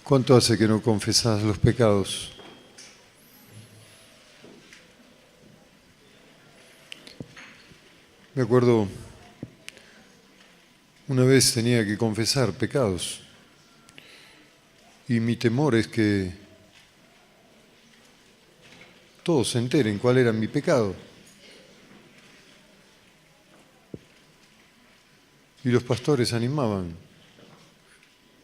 ¿Cuánto hace que no confesás los pecados? Me acuerdo, una vez tenía que confesar pecados y mi temor es que todos se enteren cuál era mi pecado. Y los pastores animaban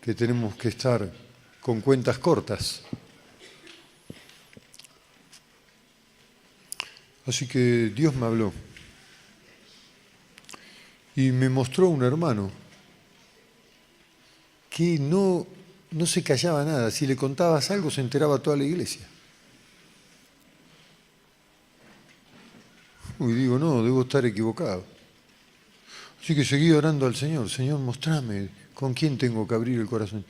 que tenemos que estar con cuentas cortas. Así que Dios me habló y me mostró un hermano que no se callaba nada. Si le contabas algo se enteraba toda la iglesia. Y digo, no, debo estar equivocado. Así que seguí orando al Señor. Señor, mostrame con quién tengo que abrir el corazón.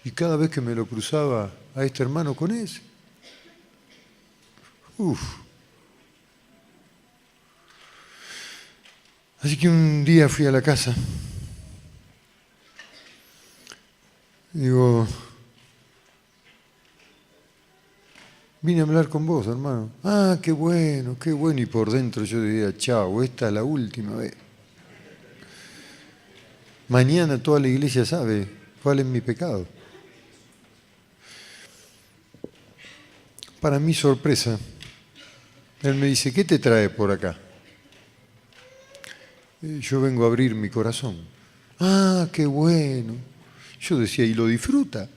Y cada vez que me lo cruzaba a este hermano con ese, Así que un día fui a la casa. Digo, vine a hablar con vos, hermano. Ah, qué bueno, qué bueno. Y por dentro yo diría, chao, esta es la última vez. Mañana toda la iglesia sabe cuál es mi pecado. Para mi sorpresa, él me dice, ¿qué te trae por acá? Yo vengo a abrir mi corazón. Ah, qué bueno. Yo decía, ¿y lo disfruta?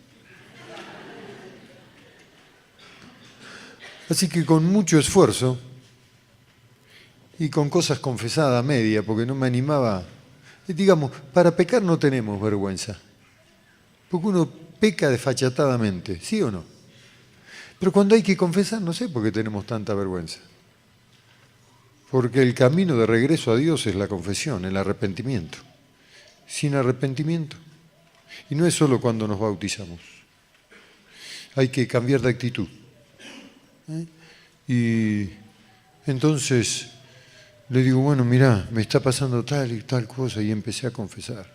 Así que con mucho esfuerzo y con cosas confesadas a media, porque no me animaba. Digamos, para pecar no tenemos vergüenza, porque uno peca desfachatadamente, ¿sí o no? Pero cuando hay que confesar, no sé por qué tenemos tanta vergüenza. Porque el camino de regreso a Dios es la confesión, el arrepentimiento. Sin arrepentimiento. Y no es solo cuando nos bautizamos. Hay que cambiar de actitud. Y entonces le digo, bueno, mirá, me está pasando tal y tal cosa, y empecé a confesar.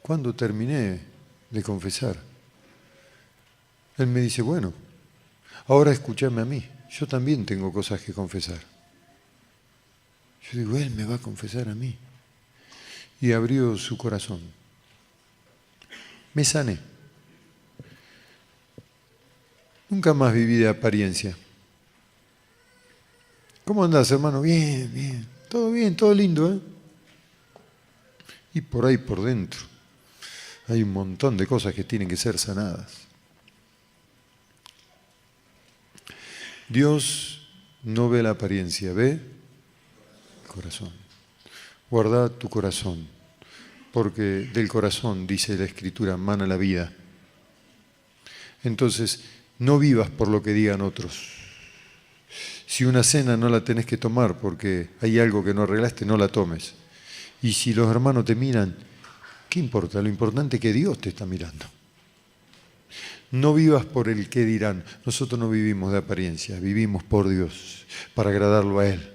Cuando terminé de confesar, él me dice, bueno, ahora escúchame a mí, yo también tengo cosas que confesar. Yo digo, él me va a confesar a mí. Y abrió su corazón. Me sané. Nunca más viví de apariencia. ¿Cómo andás, hermano? Bien, bien, todo lindo, ¿eh? Y por ahí, por dentro, hay un montón de cosas que tienen que ser sanadas. Dios no ve la apariencia, ve el corazón. Guarda tu corazón, porque del corazón, dice la Escritura, mana la vida. Entonces, no vivas por lo que digan otros. Si una cena no la tenés que tomar porque hay algo que no arreglaste, no la tomes. Y si los hermanos te miran, ¿qué importa? Lo importante es que Dios te está mirando. No vivas por el qué dirán. Nosotros no vivimos de apariencia, vivimos por Dios, para agradarlo a Él.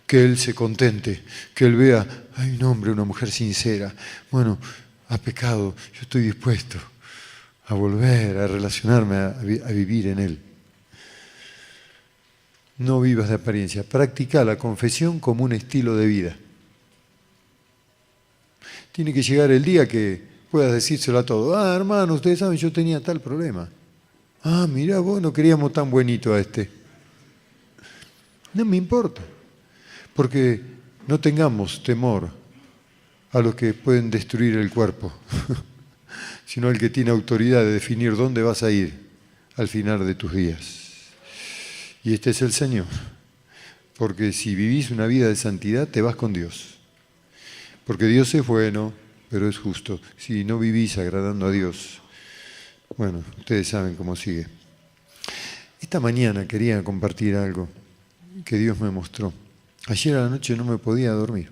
Que Él se contente, que Él vea, hay un hombre, una mujer sincera. Bueno, ha pecado, yo estoy dispuesto a volver, a relacionarme, a vivir en Él. No vivas de apariencia, practica la confesión como un estilo de vida. Tiene que llegar el día que puedas decírselo a todos. Ah, hermano, ustedes saben, yo tenía tal problema. Ah, mirá, vos no queríamos tan buenito a este. No me importa, porque no tengamos temor a los que pueden destruir el cuerpo, sino al que tiene autoridad de definir dónde vas a ir al final de tus días. Y este es el Señor, porque si vivís una vida de santidad, te vas con Dios. Porque Dios es bueno, pero es justo. Si no vivís agradando a Dios, bueno, ustedes saben cómo sigue. Esta mañana quería compartir algo que Dios me mostró. Ayer a la noche no me podía dormir.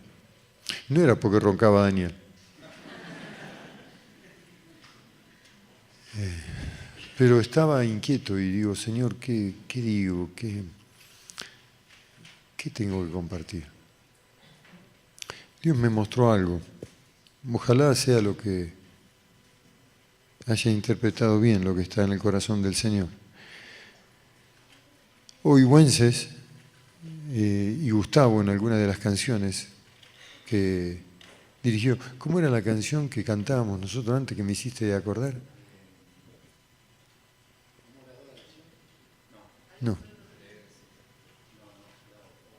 No era porque roncaba Daniel. Pero estaba inquieto y digo, Señor, ¿qué digo? ¿Qué tengo que compartir? Dios me mostró algo. Ojalá sea lo que haya interpretado bien lo que está en el corazón del Señor. Hoy Güences y Gustavo en alguna de las canciones que dirigió. ¿Cómo era la canción que cantábamos nosotros antes que me hiciste acordar? No.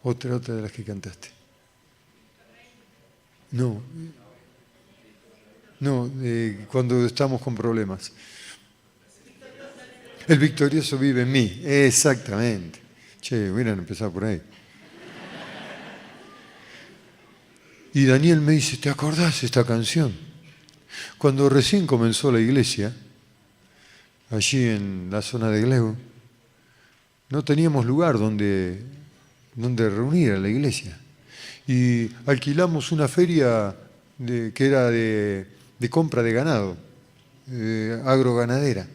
Otra de las que cantaste. No. No, cuando estamos con problemas. El victorioso vive en mí. Exactamente. Che, hubieran empezado por ahí. Y Daniel me dice, ¿te acordás de esta canción? Cuando recién comenzó la iglesia, allí en la zona de Gleu, no teníamos lugar donde reunir a la iglesia. Y alquilamos una feria que era de compra de ganado, agroganadera.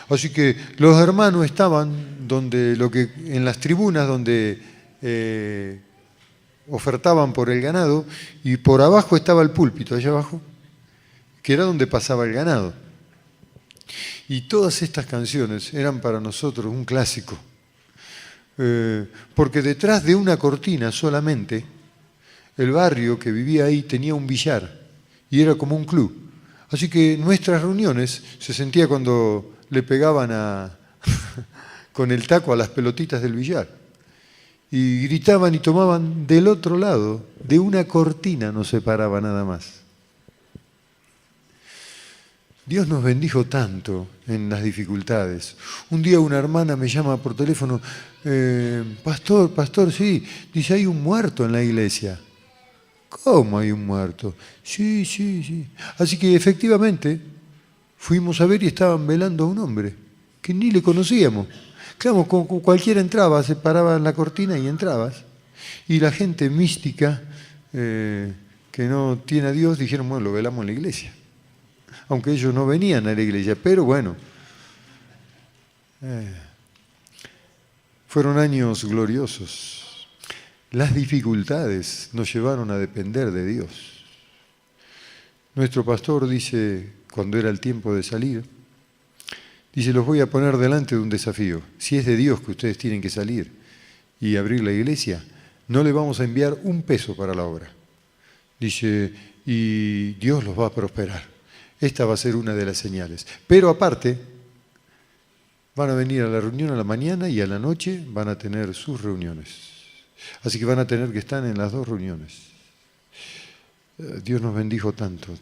Así que los hermanos estaban en las tribunas donde ofertaban por el ganado, y por abajo estaba el púlpito, allá abajo, que era donde pasaba el ganado. Y todas estas canciones eran para nosotros un clásico, porque detrás de una cortina solamente, el barrio que vivía ahí tenía un billar, y era como un club. Así que nuestras reuniones se sentía cuando le pegaban con el taco a las pelotitas del billar. Y gritaban y tomaban del otro lado, de una cortina nos separaba nada más. Dios nos bendijo tanto en las dificultades. Un día una hermana me llama por teléfono, pastor, sí, dice, hay un muerto en la iglesia. ¿Cómo hay un muerto? Sí. Así que efectivamente fuimos a ver y estaban velando a un hombre que ni le conocíamos. Claro, como cualquiera entraba, se paraba en la cortina y entrabas. Y la gente mística que no tiene a Dios dijeron, bueno, lo velamos en la iglesia. Aunque ellos no venían a la iglesia, pero bueno. Fueron años gloriosos. Las dificultades nos llevaron a depender de Dios. Nuestro pastor dice, cuando era el tiempo de salir, dice, los voy a poner delante de un desafío. Si es de Dios que ustedes tienen que salir y abrir la iglesia, no le vamos a enviar un peso para la obra. Dice, y Dios los va a prosperar. Esta va a ser una de las señales. Pero aparte, van a venir a la reunión a la mañana y a la noche van a tener sus reuniones. Así que van a tener que estar en las dos reuniones. Dios nos bendijo tanto.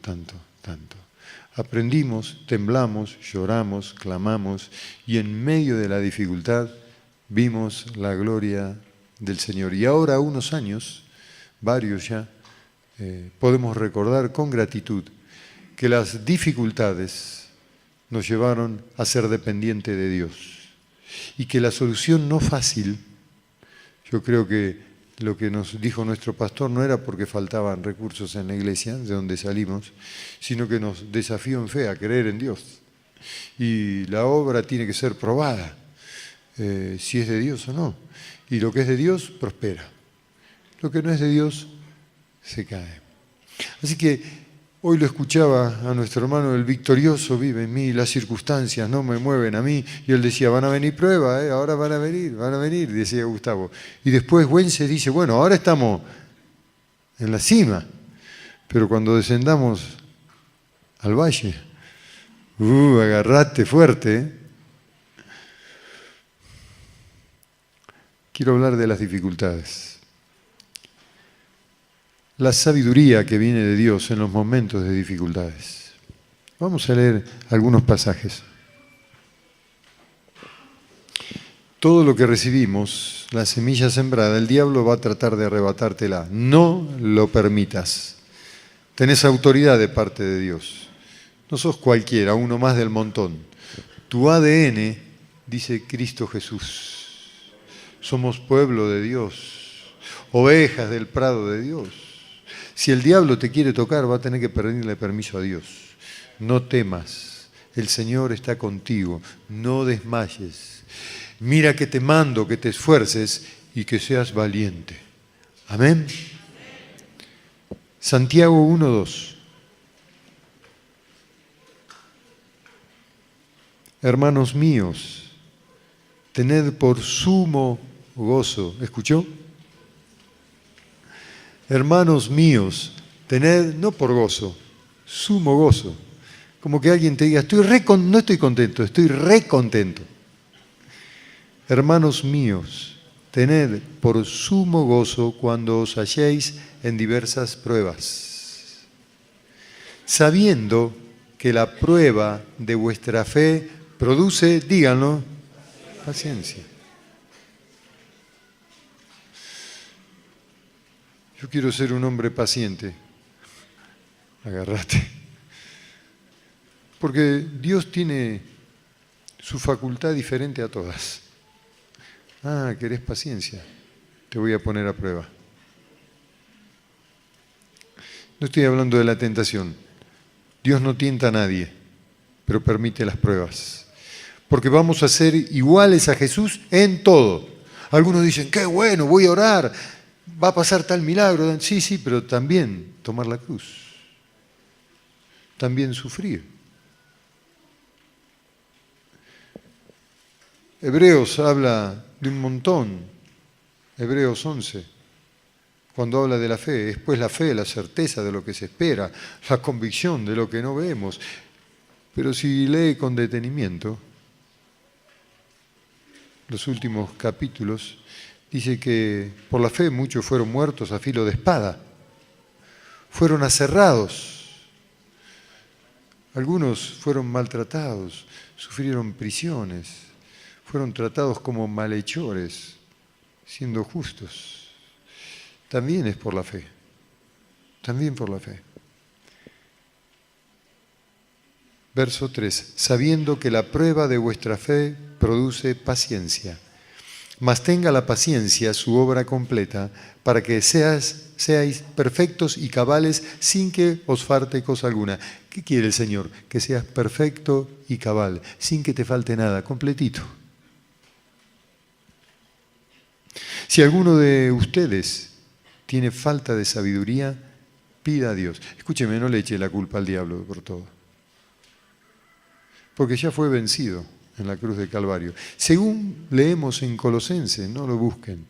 Aprendimos, temblamos, lloramos, clamamos y en medio de la dificultad vimos la gloria del Señor. Y ahora, a unos años, varios ya, podemos recordar con gratitud que las dificultades nos llevaron a ser dependientes de Dios y que la solución no fácil, yo creo que lo que nos dijo nuestro pastor no era porque faltaban recursos en la iglesia, de donde salimos, sino que nos desafió en fe a creer en Dios. Y la obra tiene que ser probada, si es de Dios o no. Y lo que es de Dios, prospera. Lo que no es de Dios, se cae. Así que hoy lo escuchaba a nuestro hermano, el victorioso vive en mí, las circunstancias no me mueven a mí. Y él decía, van a venir pruebas, ahora van a venir, decía Gustavo. Y después Güences dice, bueno, ahora estamos en la cima, pero cuando descendamos al valle, agarrate fuerte. Quiero hablar de las dificultades. La sabiduría que viene de Dios en los momentos de dificultades. Vamos a leer algunos pasajes. Todo lo que recibimos, la semilla sembrada, el diablo va a tratar de arrebatártela. No lo permitas. Tenés autoridad de parte de Dios. No sos cualquiera, uno más del montón. Tu ADN dice Cristo Jesús. Somos pueblo de Dios, ovejas del prado de Dios. Si el diablo te quiere tocar, va a tener que pedirle permiso a Dios. No temas, el Señor está contigo, no desmayes. Mira que te mando, que te esfuerces y que seas valiente. Amén. Santiago 1:2. Hermanos míos, tened por sumo gozo. ¿Escuchó? Hermanos míos, tened, no por gozo, sumo gozo. Como que alguien te diga, no estoy contento, estoy re contento. Hermanos míos, tened por sumo gozo cuando os halléis en diversas pruebas, sabiendo que la prueba de vuestra fe produce, díganlo, paciencia. Yo quiero ser un hombre paciente. Agárrate. Porque Dios tiene su facultad diferente a todas. Ah, ¿querés paciencia? Te voy a poner a prueba. No estoy hablando de la tentación. Dios no tienta a nadie, pero permite las pruebas. Porque vamos a ser iguales a Jesús en todo. Algunos dicen, qué bueno, voy a orar, va a pasar tal milagro. Sí, sí, pero también tomar la cruz. También sufrir. Hebreos habla de un montón. Hebreos 11. Cuando habla de la fe, después la fe, la certeza de lo que se espera, la convicción de lo que no vemos. Pero si lee con detenimiento los últimos capítulos, dice que por la fe muchos fueron muertos a filo de espada, fueron aserrados, algunos fueron maltratados, sufrieron prisiones, fueron tratados como malhechores, siendo justos. También es por la fe, también por la fe. Verso 3, sabiendo que la prueba de vuestra fe produce paciencia, mas tenga la paciencia su obra completa, para que seáis perfectos y cabales sin que os falte cosa alguna. ¿Qué quiere el Señor? Que seas perfecto y cabal, sin que te falte nada, completito. Si alguno de ustedes tiene falta de sabiduría, pida a Dios. Escúcheme, no le eche la culpa al diablo por todo. Porque ya fue vencido en la cruz del Calvario. Según leemos en Colosenses, no lo busquen,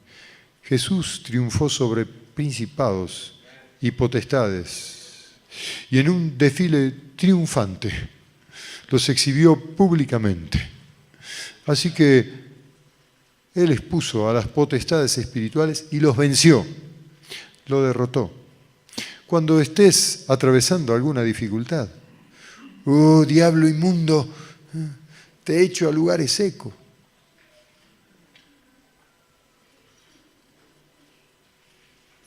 Jesús triunfó sobre principados y potestades y en un desfile triunfante los exhibió públicamente. Así que Él expuso a las potestades espirituales y los venció, lo derrotó. Cuando estés atravesando alguna dificultad, oh, diablo inmundo, te echo a lugares secos.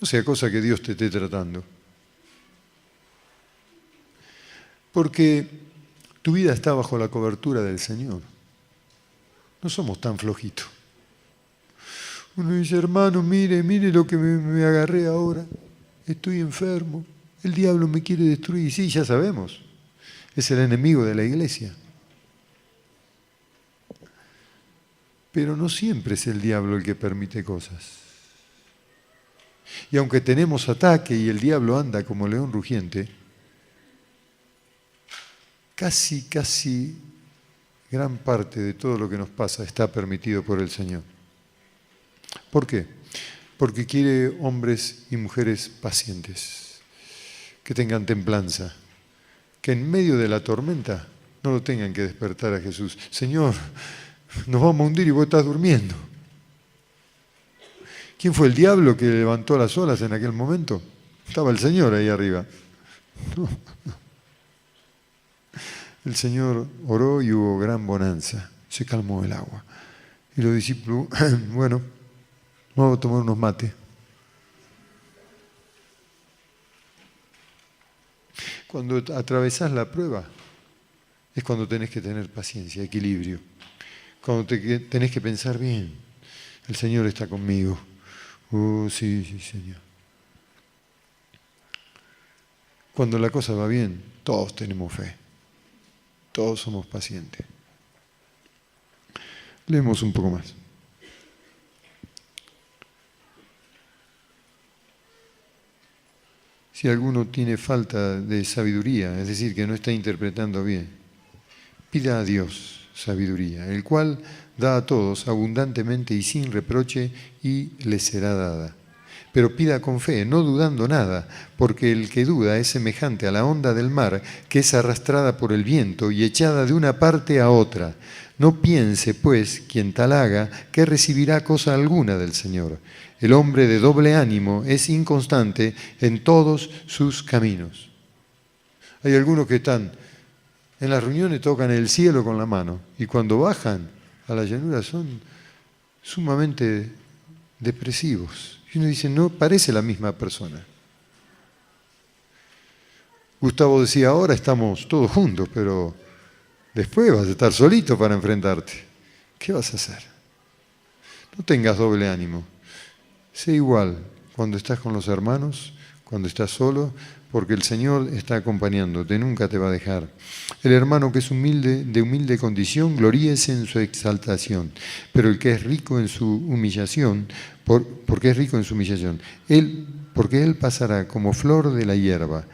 No sea cosa que Dios te esté tratando. Porque tu vida está bajo la cobertura del Señor. No somos tan flojitos. Uno dice, hermano, mire lo que me agarré ahora. Estoy enfermo. El diablo me quiere destruir. Sí, ya sabemos. Es el enemigo de la iglesia. Pero no siempre es el diablo el que permite cosas. Y aunque tenemos ataque y el diablo anda como león rugiente, casi gran parte de todo lo que nos pasa está permitido por el Señor. ¿Por qué? Porque quiere hombres y mujeres pacientes, que tengan templanza, que en medio de la tormenta no lo tengan que despertar a Jesús. Señor, nos vamos a hundir y vos estás durmiendo. ¿Quién fue el diablo que levantó las olas en aquel momento? Estaba el Señor ahí arriba. No. El Señor oró y hubo gran bonanza. Se calmó el agua. Y los discípulos, bueno, vamos a tomar unos mates. Cuando atravesás la prueba, es cuando tenés que tener paciencia, equilibrio. Cuando tenés que pensar bien, el Señor está conmigo. Oh, sí, Señor. Cuando la cosa va bien, todos tenemos fe. Todos somos pacientes. Leemos un poco más. Si alguno tiene falta de sabiduría, es decir, que no está interpretando bien, pida a Dios, sabiduría, el cual da a todos abundantemente y sin reproche, y le será dada. Pero pida con fe, no dudando nada, porque el que duda es semejante a la onda del mar, que es arrastrada por el viento y echada de una parte a otra. No piense, pues, quien tal haga, que recibirá cosa alguna del Señor. El hombre de doble ánimo es inconstante en todos sus caminos. Hay algunos que están en las reuniones, tocan el cielo con la mano, y cuando bajan a la llanura son sumamente depresivos. Y uno dice, no parece la misma persona. Gustavo decía, ahora estamos todos juntos, pero después vas a estar solito para enfrentarte. ¿Qué vas a hacer? No tengas doble ánimo. Sé igual cuando estás con los hermanos, cuando estás solo, porque el Señor está acompañándote, nunca te va a dejar. El hermano que es humilde, de humilde condición, gloríese en su exaltación, pero el que es rico en su humillación, porque es rico en su humillación, porque él pasará como flor de la hierba,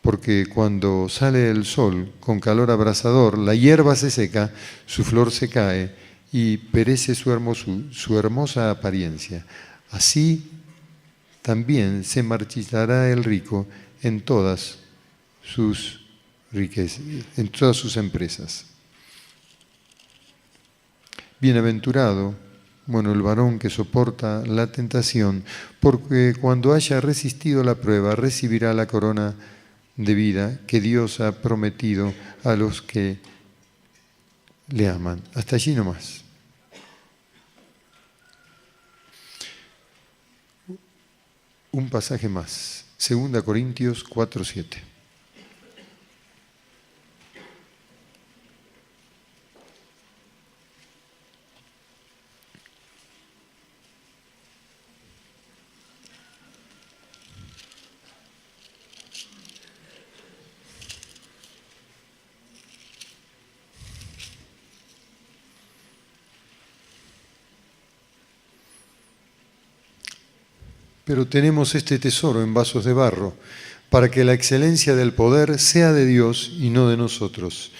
porque cuando sale el sol con calor abrasador, la hierba se seca, su flor se cae y perece su hermosa apariencia. Así también se marchitará el rico en todas sus riquezas, en todas sus empresas. Bienaventurado, el varón que soporta la tentación, porque cuando haya resistido la prueba, recibirá la corona de vida que Dios ha prometido a los que le aman. Hasta allí nomás. Un pasaje más, 2 Corintios 4:7. Pero tenemos este tesoro en vasos de barro, para que la excelencia del poder sea de Dios y no de nosotros,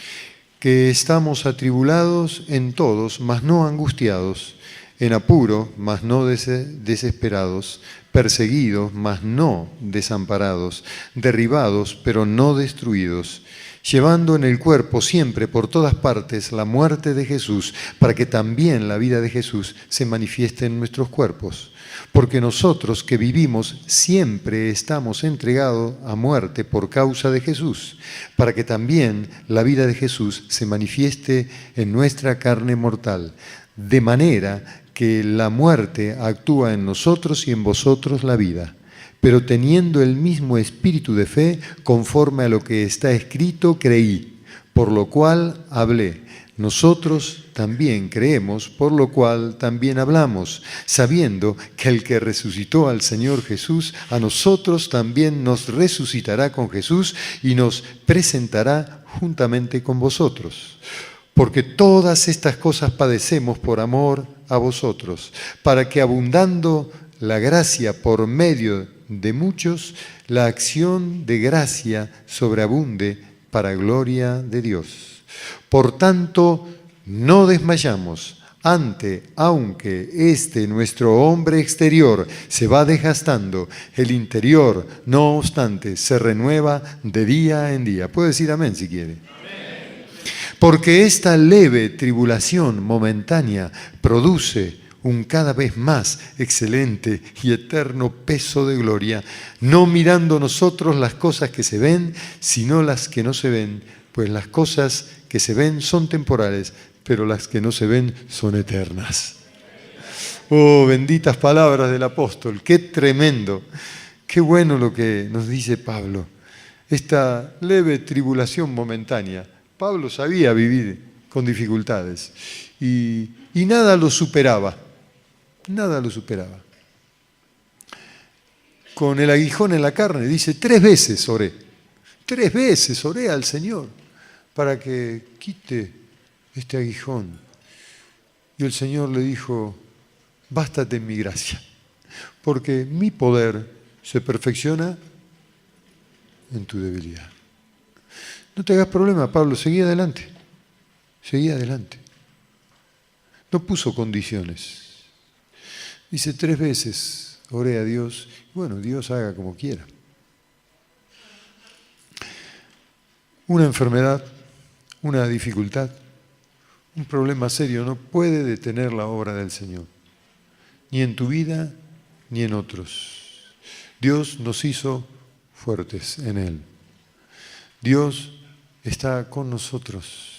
que estamos atribulados en todos, mas no angustiados, en apuro, mas no desesperados, perseguidos, mas no desamparados, derribados, pero no destruidos, llevando en el cuerpo siempre por todas partes la muerte de Jesús, para que también la vida de Jesús se manifieste en nuestros cuerpos. Porque nosotros que vivimos siempre estamos entregados a muerte por causa de Jesús, para que también la vida de Jesús se manifieste en nuestra carne mortal, de manera que la muerte actúa en nosotros y en vosotros la vida. Pero teniendo el mismo espíritu de fe, conforme a lo que está escrito, creí, por lo cual hablé. Nosotros también creemos, por lo cual también hablamos, sabiendo que el que resucitó al Señor Jesús, a nosotros también nos resucitará con Jesús y nos presentará juntamente con vosotros. Porque todas estas cosas padecemos por amor a vosotros, para que abundando la gracia por medio de muchos, la acción de gracia sobreabunde para gloria de Dios. Por tanto, no desmayamos, aunque nuestro hombre exterior se va desgastando, el interior, no obstante, se renueva de día en día. Puede decir amén si quiere. Amén. Porque esta leve tribulación momentánea produce un cada vez más excelente y eterno peso de gloria, no mirando nosotros las cosas que se ven, sino las que no se ven, pues las cosas que se ven son temporales, pero las que no se ven son eternas. Oh, benditas palabras del apóstol, qué tremendo, qué bueno lo que nos dice Pablo. Esta leve tribulación momentánea, Pablo sabía vivir con dificultades y nada lo superaba, nada lo superaba. Con el aguijón en la carne, dice, 3 veces oré al Señor para que quite este aguijón. Y el Señor le dijo, bástate en mi gracia, porque mi poder se perfecciona en tu debilidad. No te hagas problema, Pablo, seguí adelante. Seguía adelante. No puso condiciones. Dice 3 veces, oré a Dios, bueno, Dios haga como quiera. Una enfermedad, una dificultad, un problema serio no puede detener la obra del Señor, ni en tu vida, ni en otros. Dios nos hizo fuertes en Él. Dios está con nosotros.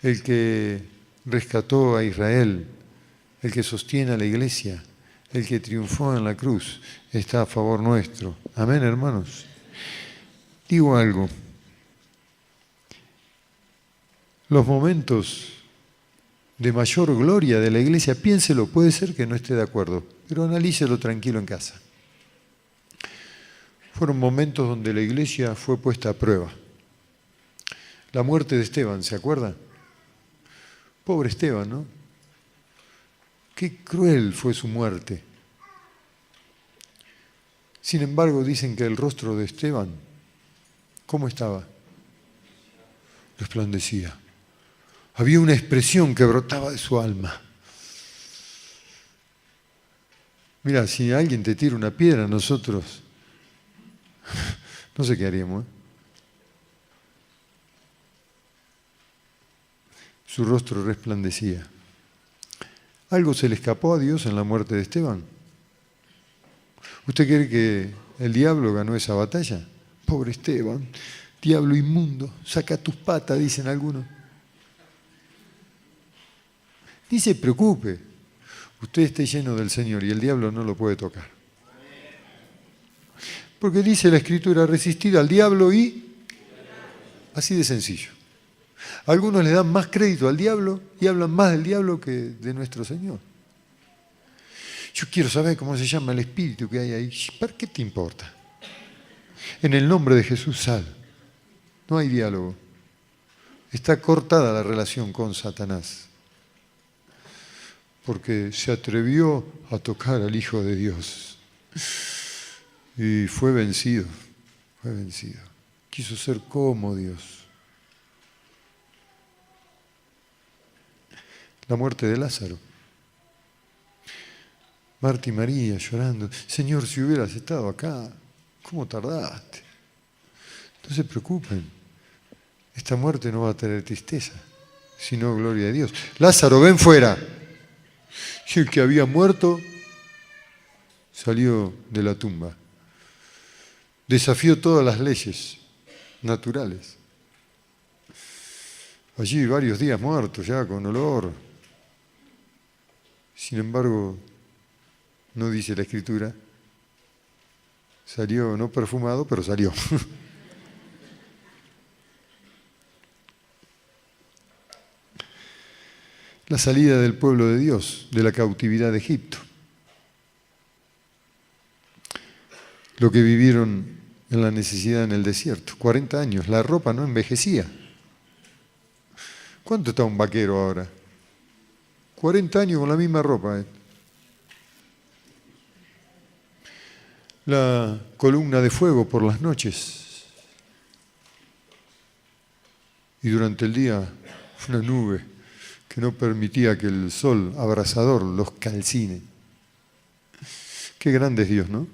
El que rescató a Israel, el que sostiene a la iglesia, el que triunfó en la cruz, está a favor nuestro. Amén, hermanos. Digo algo. Los momentos de mayor gloria de la iglesia, piénselo, puede ser que no esté de acuerdo, pero analícelo tranquilo en casa. Fueron momentos donde la iglesia fue puesta a prueba. La muerte de Esteban, ¿se acuerdan? Pobre Esteban, ¿no? Qué cruel fue su muerte. Sin embargo, dicen que el rostro de Esteban, ¿cómo estaba? Resplandecía. Había una expresión que brotaba de su alma. Mira, si alguien te tira una piedra, nosotros no sé qué haríamos, ¿eh? Su rostro resplandecía. ¿Algo se le escapó a Dios en la muerte de Esteban? ¿Usted cree que el diablo ganó esa batalla? Pobre Esteban, diablo inmundo, saca tus patas, dicen algunos. Ni se preocupe, usted esté lleno del Señor y el diablo no lo puede tocar. Porque dice la Escritura, resistir al diablo y... Así de sencillo. Algunos le dan más crédito al diablo y hablan más del diablo que de nuestro Señor. Yo quiero saber cómo se llama el espíritu que hay ahí. ¿Para qué te importa? En el nombre de Jesús, sal. No hay diálogo. Está cortada la relación con Satanás. Porque se atrevió a tocar al Hijo de Dios. Y fue vencido. Fue vencido. Quiso ser como Dios. La muerte de Lázaro. Marta y María llorando. Señor, si hubieras estado acá, ¿cómo tardaste? No se preocupen. Esta muerte no va a tener tristeza, sino gloria a Dios. Lázaro, ven fuera. Y el que había muerto salió de la tumba. Desafió todas las leyes naturales. Allí varios días muertos ya con olor. Sin embargo, no dice la Escritura, salió no perfumado, pero salió. La salida del pueblo de Dios de la cautividad de Egipto. Lo que vivieron en la necesidad en el desierto. 40 años, la ropa no envejecía. ¿Cuánto está un vaquero ahora? 40 años con la misma ropa. La columna de fuego por las noches. Y durante el día una nube que no permitía que el sol abrasador los calcine. Qué grande es Dios, ¿no?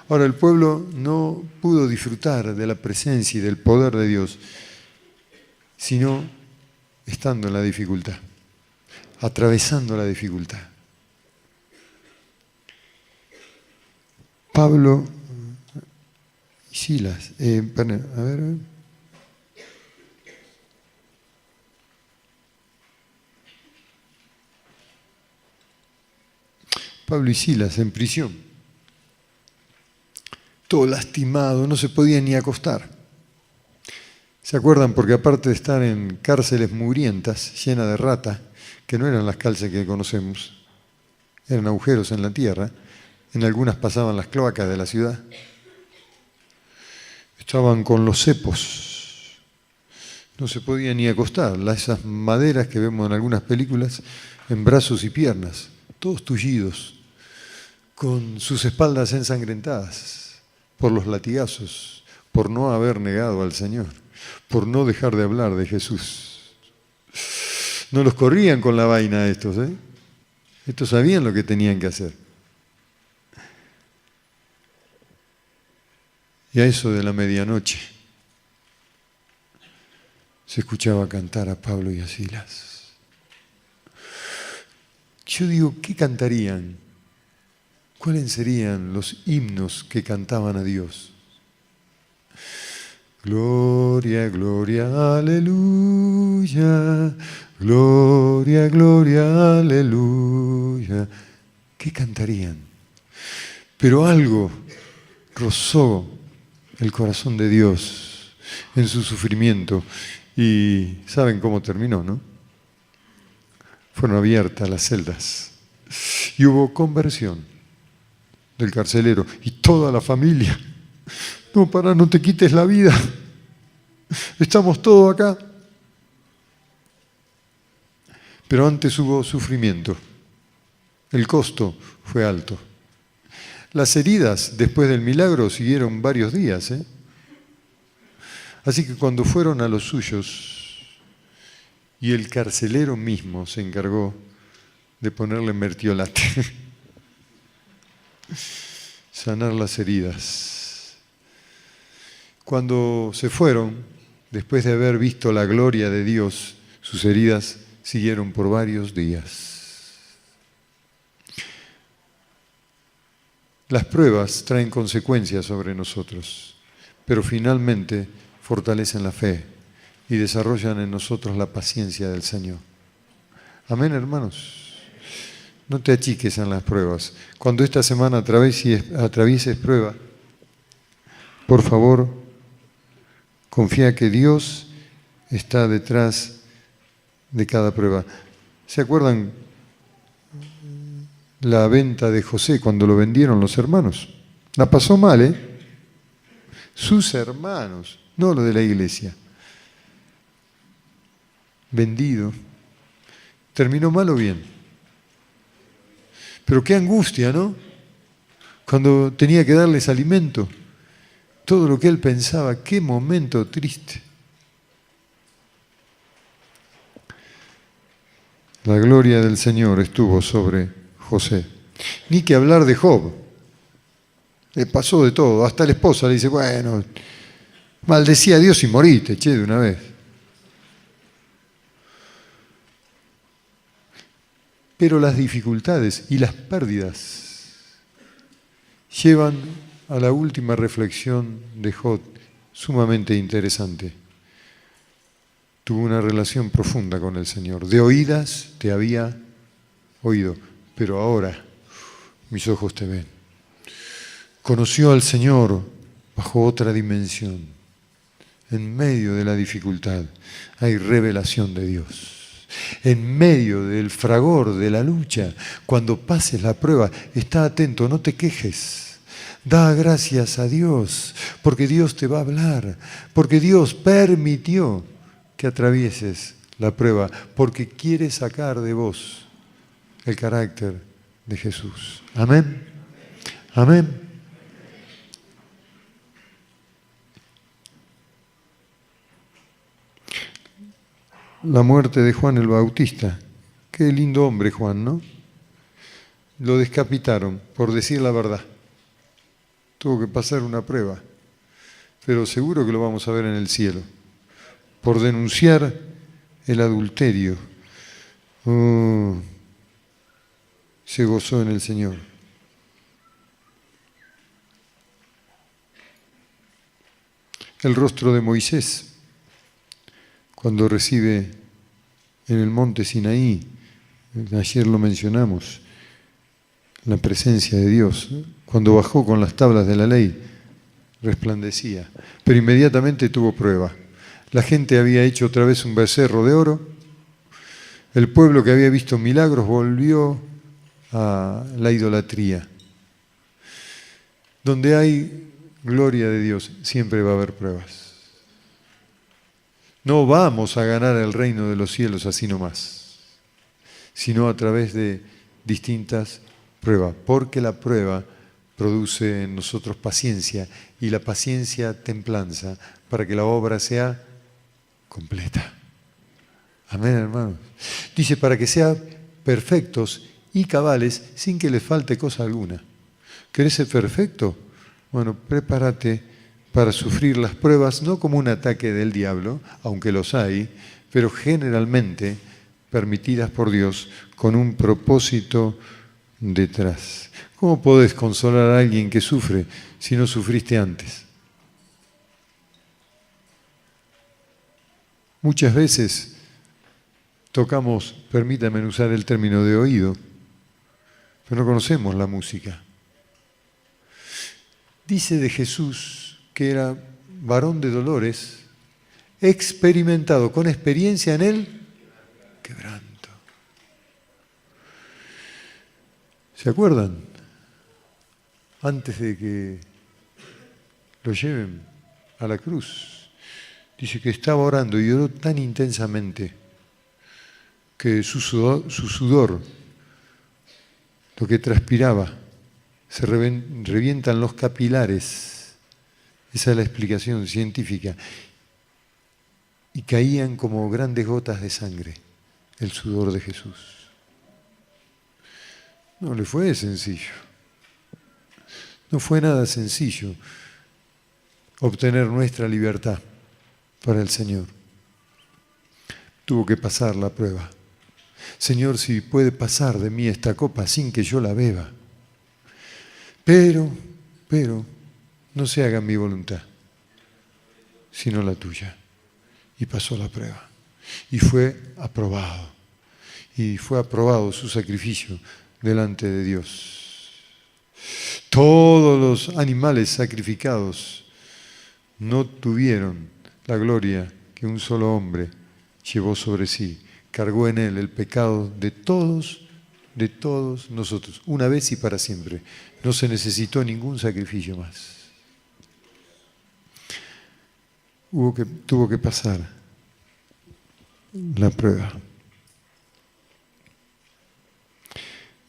Ahora, el pueblo no pudo disfrutar de la presencia y del poder de Dios, sino estando en la dificultad, atravesando la dificultad. Pablo y Silas, a ver. Pablo y Silas en prisión, todo lastimado, no se podían ni acostar. ¿Se acuerdan? Porque aparte de estar en cárceles mugrientas, llenas de rata, que no eran las cárceles que conocemos, eran agujeros en la tierra, en algunas pasaban las cloacas de la ciudad, estaban con los cepos, no se podían ni acostar, esas maderas que vemos en algunas películas, en brazos y piernas, todos tullidos, con sus espaldas ensangrentadas por los latigazos, por no haber negado al Señor, por no dejar de hablar de Jesús. No los corrían con la vaina estos, ¿eh? Estos sabían lo que tenían que hacer. Y a eso de la medianoche se escuchaba cantar a Pablo y a Silas. Yo digo, ¿qué cantarían? ¿Cuáles serían los himnos que cantaban a Dios? Gloria, gloria, aleluya. Gloria, gloria, aleluya. ¿Qué cantarían? Pero algo rozó el corazón de Dios en su sufrimiento. Y saben cómo terminó, ¿no? Fueron abiertas las celdas y hubo conversión del carcelero y toda la familia. No, no te quites la vida. Estamos todos acá. Pero antes hubo sufrimiento. El costo fue alto. Las heridas después del milagro siguieron varios días, ¿eh? Así que cuando fueron a los suyos y el carcelero mismo se encargó de ponerle mertiolate, sanar las heridas. Cuando se fueron, después de haber visto la gloria de Dios, sus heridas siguieron por varios días. Las pruebas traen consecuencias sobre nosotros, pero finalmente fortalecen la fe y desarrollan en nosotros la paciencia del Señor. Amén, hermanos. No te achiques en las pruebas. Cuando esta semana atravieses prueba, por favor, confía que Dios está detrás de cada prueba. ¿Se acuerdan la venta de José cuando lo vendieron los hermanos? La pasó mal, ¿eh? Sus hermanos, no lo de la iglesia. Vendido. ¿Terminó mal o bien? Pero qué angustia, ¿no? Cuando tenía que darles alimento. Todo lo que él pensaba, qué momento triste. La gloria del Señor estuvo sobre José. Ni que hablar de Job. Le pasó de todo. Hasta la esposa le dice, bueno, maldecía a Dios y moriste, che, de una vez. Pero las dificultades y las pérdidas llevan a la última reflexión de Job, sumamente interesante. Tuvo una relación profunda con el Señor. De oídas te había oído, pero ahora mis ojos te ven. Conoció al Señor bajo otra dimensión. En medio de la dificultad hay revelación de Dios. En medio del fragor de la lucha, cuando pases la prueba, está atento, no te quejes. Da gracias a Dios, porque Dios te va a hablar, porque Dios permitió que atravieses la prueba, porque quiere sacar de vos el carácter de Jesús. Amén. Amén. La muerte de Juan el Bautista. Qué lindo hombre Juan, ¿no? Lo decapitaron por decir la verdad. Tuvo que pasar una prueba, pero seguro que lo vamos a ver en el cielo. Por denunciar el adulterio. Se gozó en el Señor. El rostro de Moisés, cuando recibe en el monte Sinaí, ayer lo mencionamos, la presencia de Dios, cuando bajó con las tablas de la ley, resplandecía, pero inmediatamente tuvo prueba. La gente había hecho otra vez un becerro de oro, el pueblo que había visto milagros volvió a la idolatría. Donde hay gloria de Dios, siempre va a haber pruebas. No vamos a ganar el reino de los cielos así nomás, sino a través de distintas pruebas, porque la prueba produce en nosotros paciencia y la paciencia templanza para que la obra sea completa. Amén, hermanos. Dice, para que sean perfectos y cabales sin que les falte cosa alguna. ¿Querés ser perfecto? Bueno, prepárate para sufrir las pruebas, no como un ataque del diablo, aunque los hay, pero generalmente permitidas por Dios con un propósito detrás. ¿Cómo podés consolar a alguien que sufre si no sufriste antes? Muchas veces tocamos, permítanme usar el término de oído, pero no conocemos la música. Dice de Jesús que era varón de dolores, experimentado, con experiencia en el quebranto. ¿Se acuerdan? Antes de que lo lleven a la cruz, dice que estaba orando y oró tan intensamente que su sudor, lo que transpiraba, se revientan los capilares. Esa es la explicación científica. Y caían como grandes gotas de sangre el sudor de Jesús. No le fue sencillo. No fue nada sencillo obtener nuestra libertad para el Señor. Tuvo que pasar la prueba. Señor, si puede pasar de mí esta copa sin que yo la beba. Pero, no se haga mi voluntad, sino la tuya. Y pasó la prueba. Y fue aprobado. Y fue aprobado su sacrificio delante de Dios. Todos los animales sacrificados no tuvieron la gloria que un solo hombre llevó sobre sí. Cargó en él el pecado de todos nosotros, una vez y para siempre. No se necesitó ningún sacrificio más. Tuvo que pasar la prueba.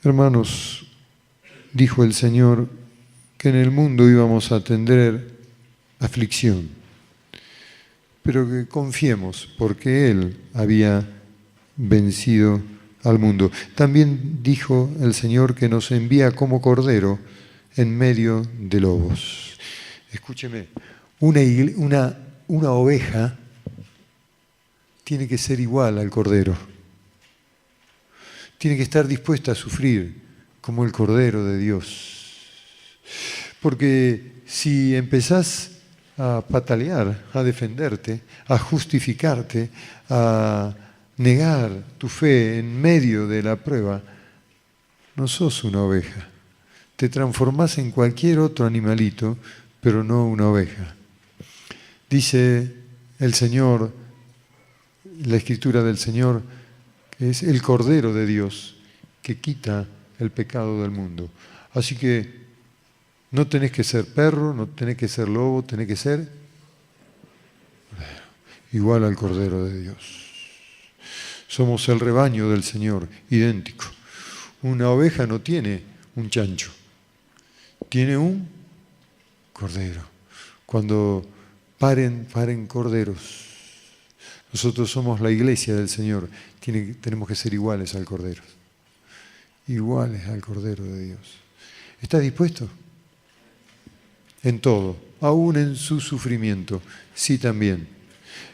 Hermanos, dijo el Señor que en el mundo íbamos a tener aflicción, pero que confiemos porque Él había vencido al mundo. También dijo el Señor que nos envía como cordero en medio de lobos. Escúcheme, una oveja tiene que ser igual al cordero. Tiene que estar dispuesta a sufrir como el cordero de Dios. Porque si empezás a patalear, a defenderte, a justificarte, a negar tu fe en medio de la prueba, no sos una oveja. Te transformás en cualquier otro animalito, pero no una oveja. Dice el Señor, la Escritura del Señor, que es el Cordero de Dios que quita el pecado del mundo. Así que no tenés que ser perro, no tenés que ser lobo, tenés que ser igual al Cordero de Dios. Somos el rebaño del Señor, idéntico. Una oveja no tiene un chancho, tiene un cordero. Cuando paren corderos. Nosotros somos la iglesia del Señor. Tenemos que ser iguales al cordero. Iguales al Cordero de Dios. ¿Estás dispuesto? En todo, aún en su sufrimiento. Sí, también.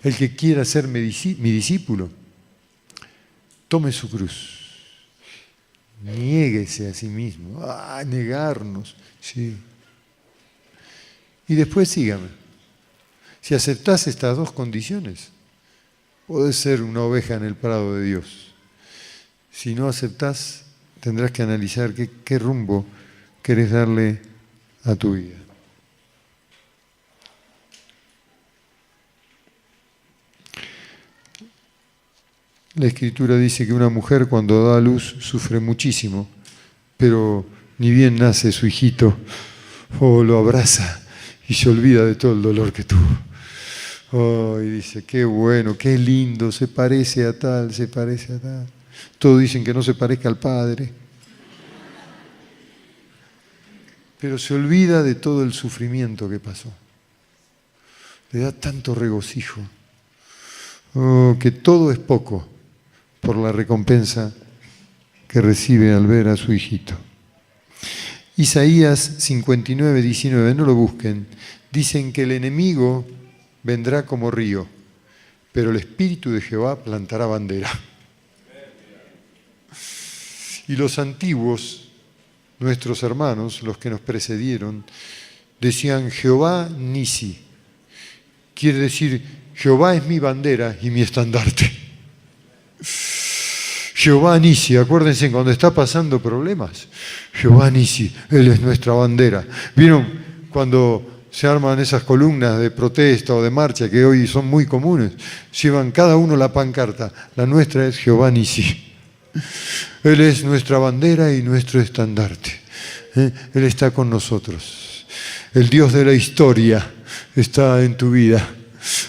El que quiera ser mi discípulo, tome su cruz. Niéguese a sí mismo. Negarnos. Sí. Y después sígame. Si aceptás estas dos condiciones, podés ser una oveja en el prado de Dios. Si no aceptás, tendrás que analizar qué rumbo querés darle a tu vida. La Escritura dice que una mujer cuando da a luz sufre muchísimo, pero ni bien nace su hijito, lo abraza y se olvida de todo el dolor que tuvo. Y dice, qué bueno, qué lindo, se parece a tal, se parece a tal. Todos dicen que no se parezca al padre, pero se olvida de todo el sufrimiento que pasó. Le da tanto regocijo, que todo es poco por la recompensa que recibe al ver a su hijito. Isaías 59, 19, no lo busquen. Dicen que el enemigo vendrá como río, pero el Espíritu de Jehová plantará bandera. Y los antiguos, nuestros hermanos, los que nos precedieron, decían Jehová Nisi. Quiere decir, Jehová es mi bandera y mi estandarte. Jehová Nisi, acuérdense cuando está pasando problemas. Jehová Nisi, Él es nuestra bandera. ¿Vieron cuando se arman esas columnas de protesta o de marcha que hoy son muy comunes? Llevan cada uno la pancarta. La nuestra es Jehová Nisi. Él es nuestra bandera y nuestro estandarte. Él está con nosotros. El Dios de la historia está en tu vida.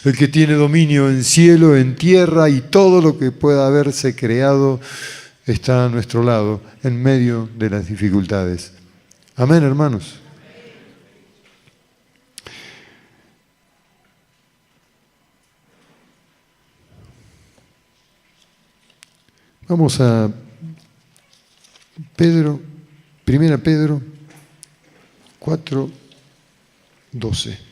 El que tiene dominio en cielo, en tierra y todo lo que pueda haberse creado está a nuestro lado en medio de las dificultades. Amén, hermanos. Vamos a Pedro, 1 Pedro 4, 12.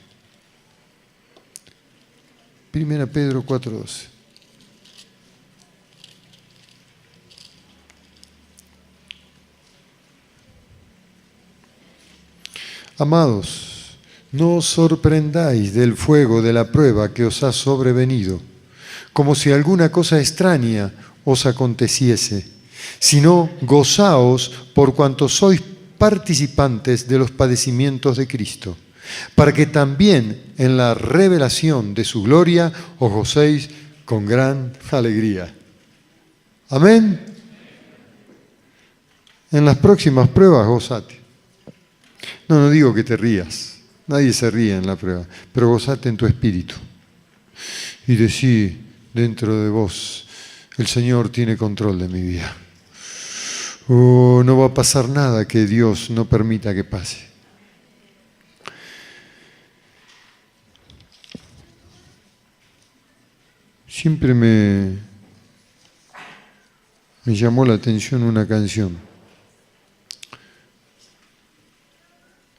1 Pedro 4, 12. Amados, no os sorprendáis del fuego de la prueba que os ha sobrevenido, como si alguna cosa extraña os aconteciese, sino gozaos por cuanto sois participantes de los padecimientos de Cristo, para que también en la revelación de su gloria os gocéis con gran alegría. Amén. En las próximas pruebas gozate. No digo que te rías, nadie se ríe en la prueba, pero gozate en tu espíritu y decí dentro de vos, el Señor tiene control de mi vida. No va a pasar nada que Dios no permita que pase. Siempre me llamó la atención una canción.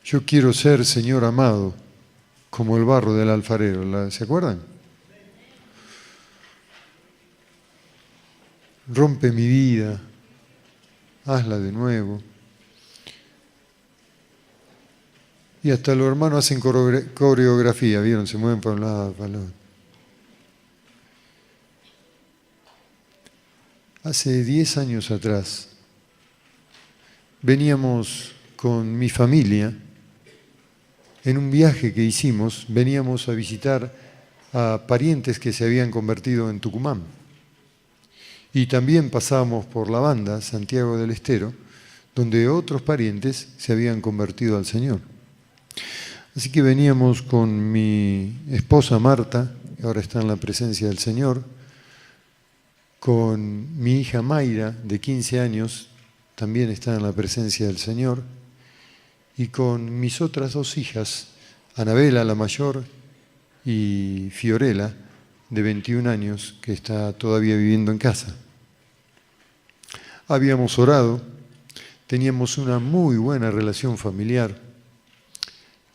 Yo quiero ser, Señor amado, como el barro del alfarero. ¿Se acuerdan? Rompe mi vida, hazla de nuevo. Y hasta los hermanos hacen coreografía, ¿vieron? Se mueven para un lado, para el otro. Hace 10 años atrás, veníamos con mi familia, en un viaje que hicimos, veníamos a visitar a parientes que se habían convertido en Tucumán. Y también pasábamos por la banda, Santiago del Estero, donde otros parientes se habían convertido al Señor. Así que veníamos con mi esposa Marta, que ahora está en la presencia del Señor, con mi hija Mayra, de 15 años, también está en la presencia del Señor, y con mis otras 2 hijas, Anabela, la mayor, y Fiorella, de 21 años, que está todavía viviendo en casa. Habíamos orado, teníamos una muy buena relación familiar.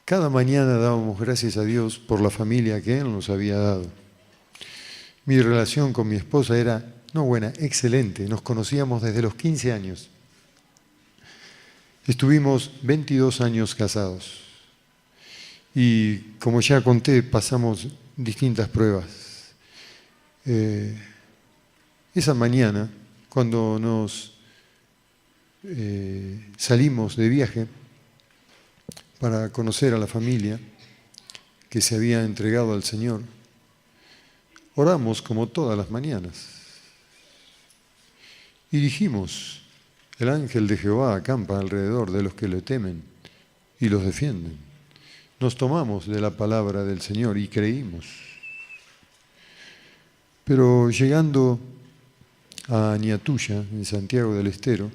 Cada mañana dábamos gracias a Dios por la familia que Él nos había dado. Mi relación con mi esposa era, no buena, excelente. Nos conocíamos desde los 15 años. Estuvimos 22 años casados. Y como ya conté, pasamos distintas pruebas. Esa mañana, cuando nos salimos de viaje para conocer a la familia que se había entregado al Señor, oramos como todas las mañanas y dijimos, el ángel de Jehová acampa alrededor de los que le temen y los defienden. Nos tomamos de la palabra del Señor y creímos. Pero llegando a Añatuya, en Santiago del Estero,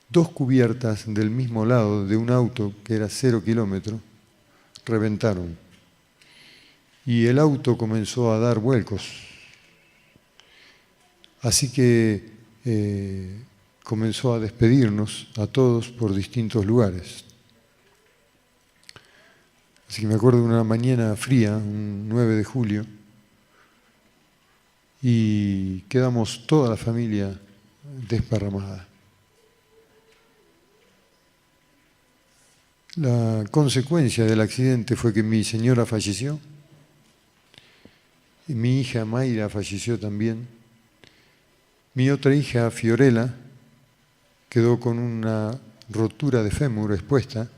2 cubiertas del mismo lado de un auto que era 0 kilómetros reventaron y el auto comenzó a dar vuelcos. Así que comenzó a despedirnos a todos por distintos lugares. Así que me acuerdo de una mañana fría, un 9 de julio, y quedamos toda la familia desparramada. La consecuencia del accidente fue que mi señora falleció, y mi hija Mayra falleció también. Mi otra hija, Fiorella, quedó con una rotura de fémur expuesta,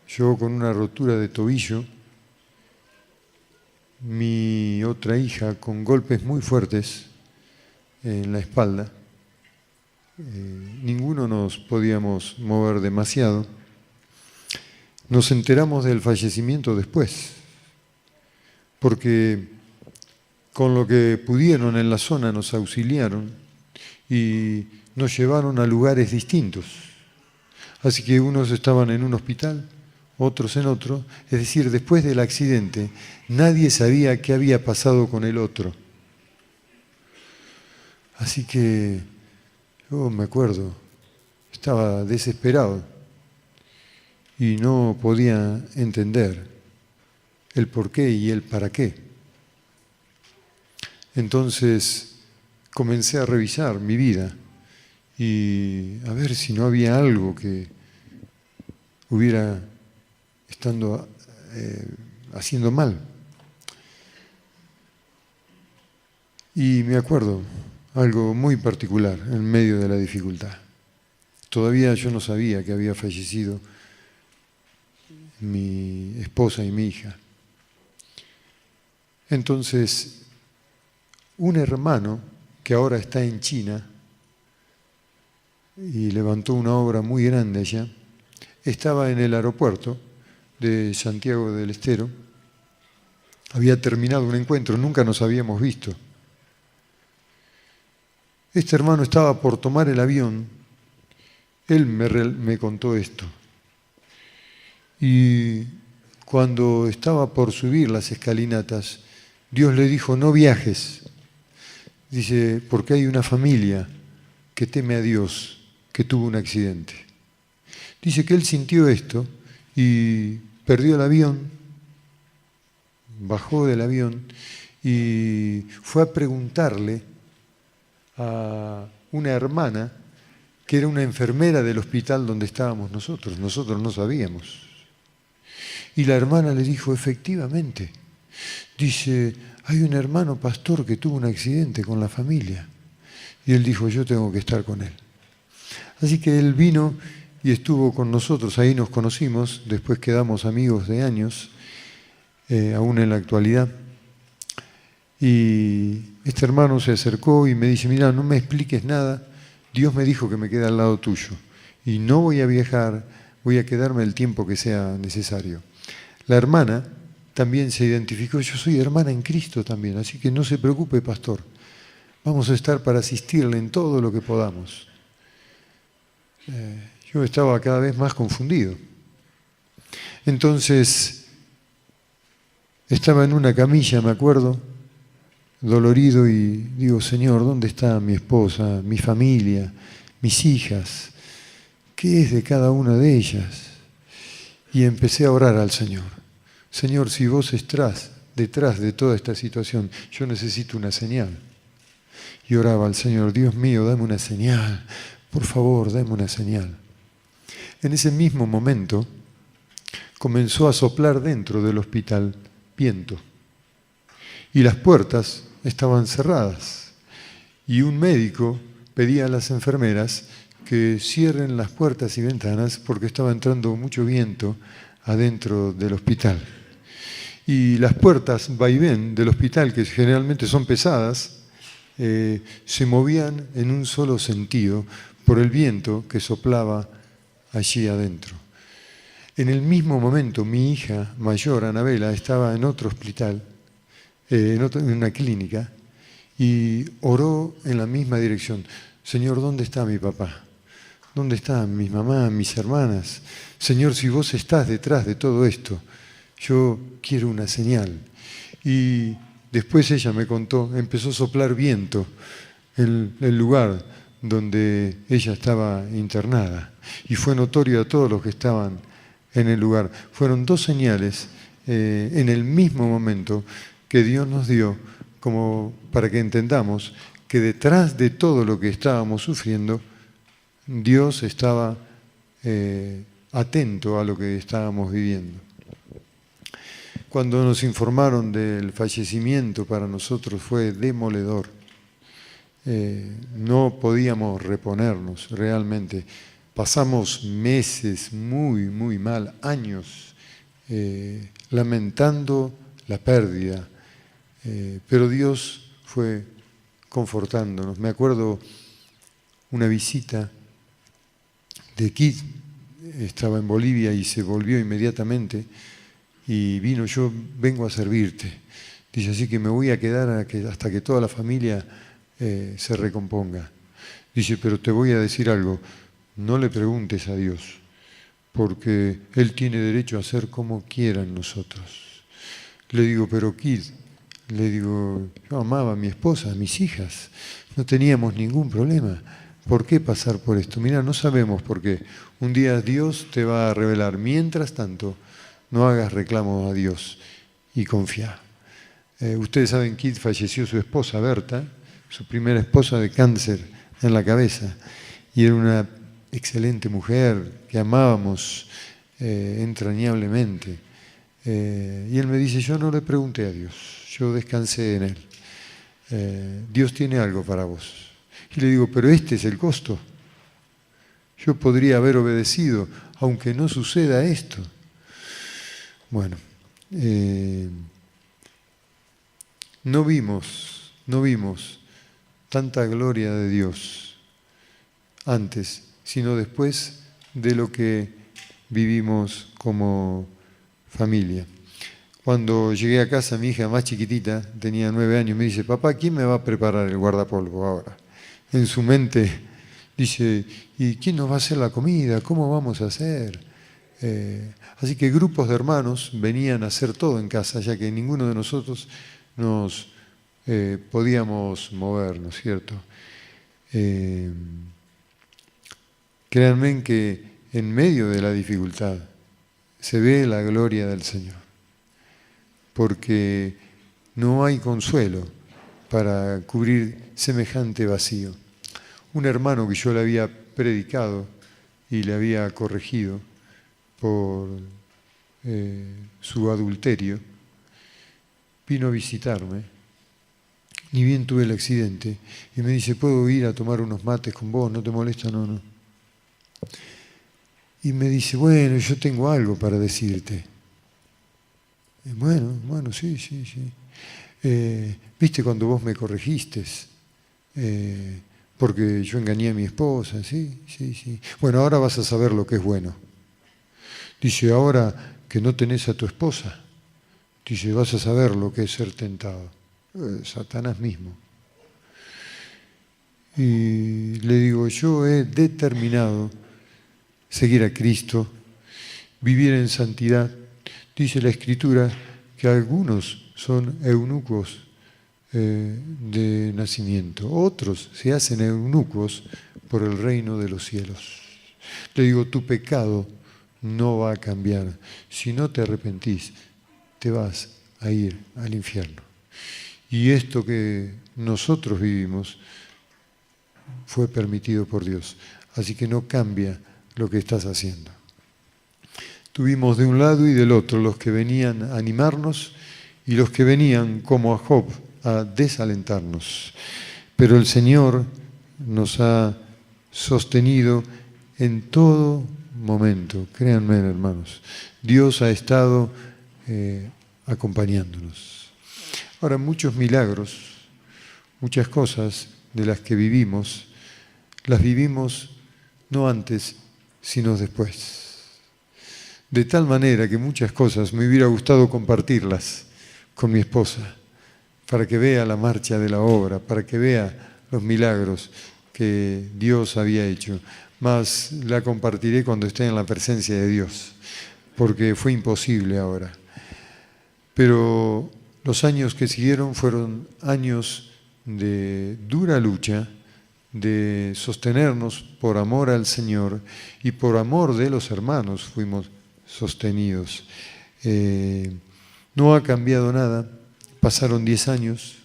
yo con una rotura de tobillo, mi otra hija con golpes muy fuertes en la espalda. Ninguno nos podíamos mover demasiado. Nos enteramos del fallecimiento después, porque con lo que pudieron en la zona nos auxiliaron y nos llevaron a lugares distintos. Así que unos estaban en un hospital, otros en otro. Es decir, después del accidente, nadie sabía qué había pasado con el otro. Así que yo me acuerdo, estaba desesperado y no podía entender el por qué y el para qué. Entonces comencé a revisar mi vida y a ver si no había algo que hubiera estando haciendo mal. Y me acuerdo algo muy particular en medio de la dificultad. Todavía yo no sabía que había fallecido mi esposa y mi hija. Entonces, un hermano que ahora está en China y levantó una obra muy grande allá, estaba en el aeropuerto de Santiago del Estero, había terminado un encuentro, nunca nos habíamos visto. Este hermano estaba por tomar el avión, él me contó esto. Y cuando estaba por subir las escalinatas, Dios le dijo, no viajes. Dice, porque hay una familia que teme a Dios, que tuvo un accidente. Dice que él sintió esto y perdió el avión, bajó del avión y fue a preguntarle a una hermana que era una enfermera del hospital donde estábamos nosotros no sabíamos. Y la hermana le dijo, efectivamente, dice, hay un hermano pastor que tuvo un accidente con la familia. Y él dijo, yo tengo que estar con él. Así que él vino y estuvo con nosotros, ahí nos conocimos, después quedamos amigos de años, aún en la actualidad. Y este hermano se acercó y me dice, mira, no me expliques nada, Dios me dijo que me quede al lado tuyo y no voy a viajar, voy a quedarme el tiempo que sea necesario. La hermana también se identificó, yo soy hermana en Cristo también, así que no se preocupe, pastor, vamos a estar para asistirle en todo lo que podamos. Yo estaba cada vez más confundido. Entonces, estaba en una camilla, me acuerdo, dolorido y digo, Señor, ¿dónde está mi esposa, mi familia, mis hijas? ¿Qué es de cada una de ellas? Y empecé a orar al Señor. Señor, si vos estás detrás de toda esta situación, yo necesito una señal. Y oraba al Señor, Dios mío, dame una señal, por favor, dame una señal. En ese mismo momento comenzó a soplar dentro del hospital viento y las puertas estaban cerradas y un médico pedía a las enfermeras que cierren las puertas y ventanas porque estaba entrando mucho viento adentro del hospital. Y las puertas vaivén del hospital, que generalmente son pesadas, se movían en un solo sentido por el viento que soplaba allí adentro. En el mismo momento, mi hija mayor, Anabela, estaba en otro hospital, en una clínica, y oró en la misma dirección. Señor, ¿dónde está mi papá? ¿Dónde están mi mamá, mis hermanas? Señor, si vos estás detrás de todo esto, yo quiero una señal. Y Después ella me contó, empezó a soplar viento en el lugar donde ella estaba internada. Y fue notorio a todos los que estaban en el lugar. Fueron dos señales en el mismo momento que Dios nos dio como para que entendamos que detrás de todo lo que estábamos sufriendo, Dios estaba atento a lo que estábamos viviendo. Cuando nos informaron del fallecimiento, para nosotros fue demoledor. No podíamos reponernos realmente. Pasamos meses muy, muy mal, años, lamentando la pérdida. Pero Dios fue confortándonos. Me acuerdo una visita de Kid, estaba en Bolivia y se volvió inmediatamente y vino, yo vengo a servirte. Dice, así que me voy a quedar hasta que toda la familia se recomponga. Dice, pero te voy a decir algo, no le preguntes a Dios, porque Él tiene derecho a hacer como quiera en nosotros. Le digo, pero Kid, le digo, yo amaba a mi esposa, a mis hijas, no teníamos ningún problema. ¿Por qué pasar por esto? Mira, no sabemos por qué. Un día Dios te va a revelar. Mientras tanto, no hagas reclamos a Dios y confía. Ustedes saben, Kid falleció su esposa, Berta, su primera esposa de cáncer en la cabeza. Y era una excelente mujer que amábamos entrañablemente. Y él me dice, yo no le pregunté a Dios, yo descansé en Él. Dios tiene algo para vos. Y le digo, pero este es el costo. Yo podría haber obedecido, aunque no suceda esto. Bueno, no vimos tanta gloria de Dios antes, sino después de lo que vivimos como familia. Cuando llegué a casa, mi hija más chiquitita, tenía 9 años, me dice, papá, ¿quién me va a preparar el guardapolvo ahora? En su mente dice, ¿y quién nos va a hacer la comida? ¿Cómo vamos a hacer? Así que grupos de hermanos venían a hacer todo en casa, ya que ninguno de nosotros nos podíamos mover, ¿no es cierto? Créanme que en medio de la dificultad se ve la gloria del Señor, porque no hay consuelo para cubrir semejante vacío. Un hermano que yo le había predicado y le había corregido por su adulterio, vino a visitarme, ni bien tuve el accidente, y me dice, ¿puedo ir a tomar unos mates con vos? ¿No te molesta? No, no. Y me dice, bueno, yo tengo algo para decirte. Bueno, sí. ¿Viste cuando vos me corregiste? Porque yo engañé a mi esposa, sí. Bueno, ahora vas a saber lo que es bueno. Dice, ahora que no tenés a tu esposa, dice, vas a saber lo que es ser tentado. Satanás mismo. Y le digo, yo he determinado seguir a Cristo, vivir en santidad. Dice la Escritura que algunos son eunucos de nacimiento, otros se hacen eunucos por el reino de los cielos. Le digo, tu pecado no va a cambiar. Si no te arrepentís, te vas a ir al infierno. Y esto que nosotros vivimos fue permitido por Dios. Así que no cambia lo que estás haciendo. Tuvimos de un lado y del otro los que venían a animarnos y los que venían, como a Job, a desalentarnos. Pero el Señor nos ha sostenido en todo momento. Créanme, hermanos, Dios ha estado acompañándonos. Ahora, muchos milagros, muchas cosas de las que vivimos, las vivimos no antes, sino después. De tal manera que muchas cosas me hubiera gustado compartirlas con mi esposa, para que vea la marcha de la obra, para que vea los milagros que Dios había hecho. Mas la compartiré cuando esté en la presencia de Dios, porque fue imposible ahora. Pero Los años que siguieron fueron años de dura lucha, de sostenernos por amor al Señor y por amor de los hermanos fuimos sostenidos. No ha cambiado nada, pasaron 10 años,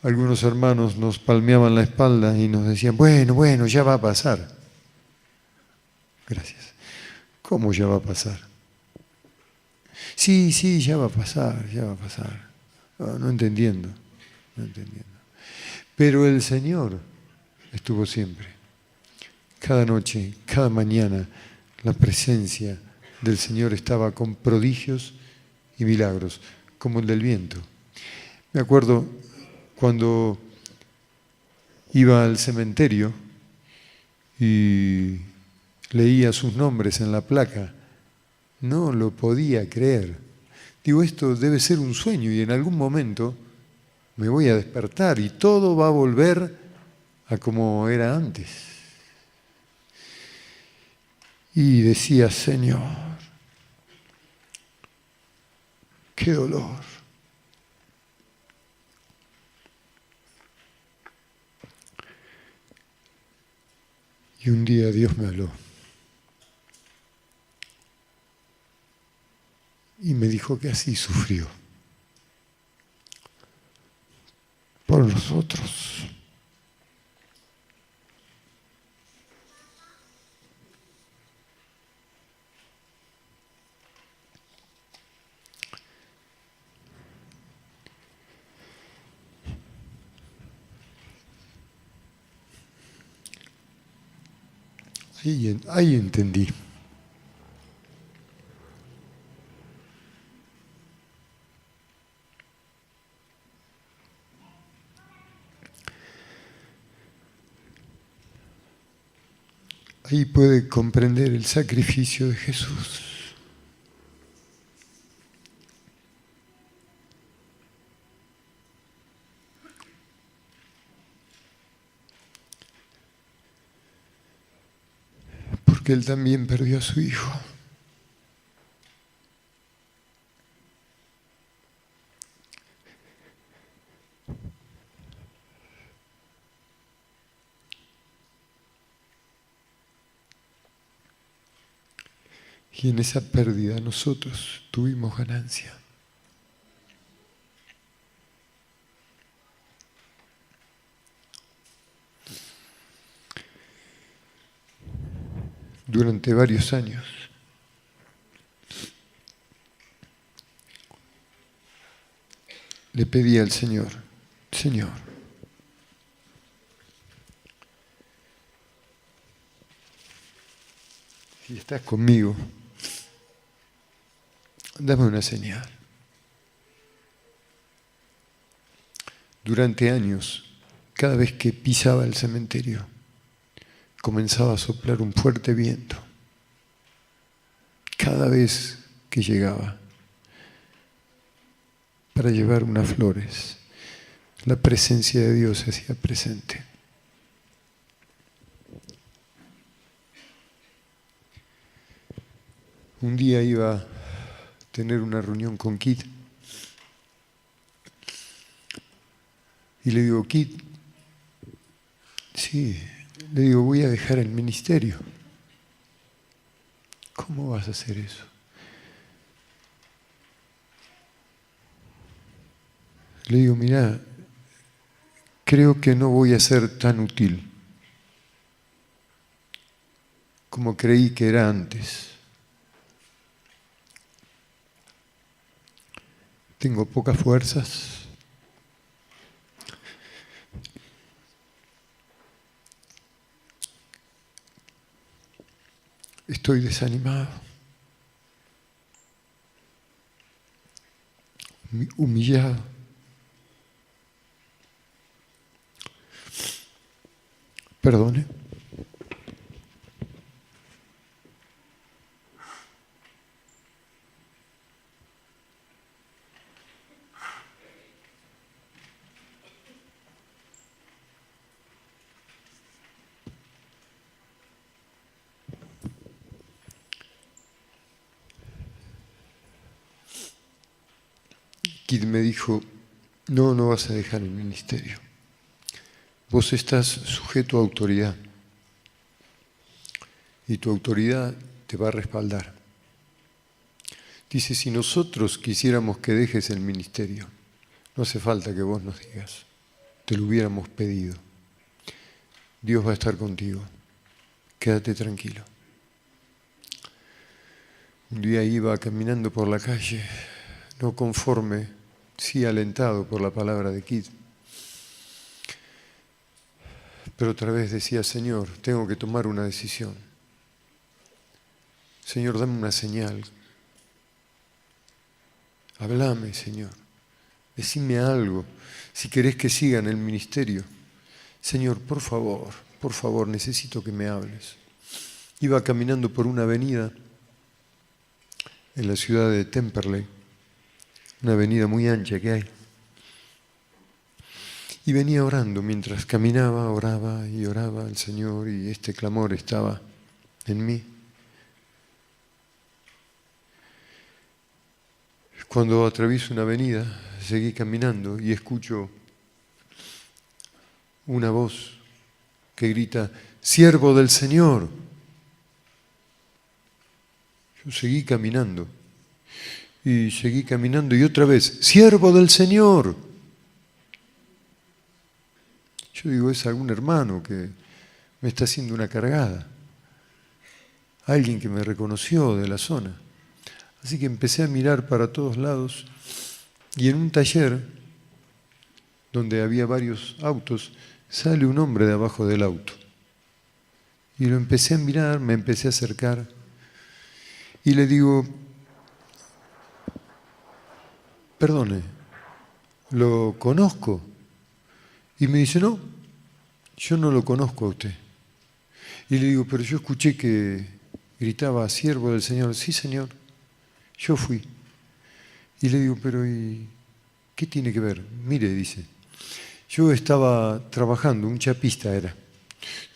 algunos hermanos nos palmeaban la espalda y nos decían, bueno, ya va a pasar. Gracias. ¿Cómo ya va a pasar? Sí, ya va a pasar, ya va a pasar. No entendiendo. Pero el Señor estuvo siempre. Cada noche, cada mañana, la presencia del Señor estaba con prodigios y milagros, como el del viento. Me acuerdo cuando iba al cementerio y leía sus nombres en la placa, no lo podía creer. Digo, esto debe ser un sueño y en algún momento me voy a despertar y todo va a volver a como era antes. Y decía, Señor, qué dolor. Y un día Dios me habló y me dijo que así sufrió por nosotros. Ahí entendí. Ahí puede comprender el sacrificio de Jesús. Porque Él también perdió a su Hijo. Y en esa pérdida nosotros tuvimos ganancia. Durante varios años. Le pedí al Señor, Señor, si estás conmigo, dame una señal. Durante años, cada vez que pisaba el cementerio, comenzaba a soplar un fuerte viento. Cada vez que llegaba, para llevar unas flores, la presencia de Dios se hacía presente. Un día iba a tener una reunión con Kit y le digo, Kit, sí, le digo, voy a dejar el ministerio. ¿Cómo vas a hacer eso? Le digo, mira, creo que no voy a ser tan útil como creí que era antes. Tengo pocas fuerzas. Estoy desanimado, humillado. Perdone. Kid me dijo, no, no vas a dejar el ministerio. Vos estás sujeto a autoridad y tu autoridad te va a respaldar. Dice, si nosotros quisiéramos que dejes el ministerio, no hace falta que vos nos digas, te lo hubiéramos pedido. Dios va a estar contigo, quédate tranquilo. Un día iba caminando por la calle, no conforme, sí alentado por la palabra de Kid. Pero otra vez decía, Señor, tengo que tomar una decisión. Señor, dame una señal. Háblame, Señor. Decime algo, si querés que siga en el ministerio. Señor, por favor, necesito que me hables. Iba caminando por una avenida en la ciudad de Temperley, una avenida muy ancha que hay. Y venía orando, mientras caminaba, oraba y oraba al Señor y este clamor estaba en mí. Cuando atravieso una avenida, seguí caminando y escucho una voz que grita, ¡Siervo del Señor! Yo seguí caminando y otra vez, ¡Siervo del Señor! Yo digo, es algún hermano que me está haciendo una cargada, alguien que me reconoció de la zona. Así que empecé a mirar para todos lados y en un taller donde había varios autos, sale un hombre de abajo del auto. Y lo empecé a mirar, me empecé a acercar y le digo, perdone, ¿lo conozco? Y me dice, no, yo no lo conozco a usted. Y le digo, pero yo escuché que gritaba, siervo del Señor. Sí, Señor, yo fui. Y le digo, pero ¿y qué tiene que ver? Mire, dice, yo estaba trabajando, un chapista era,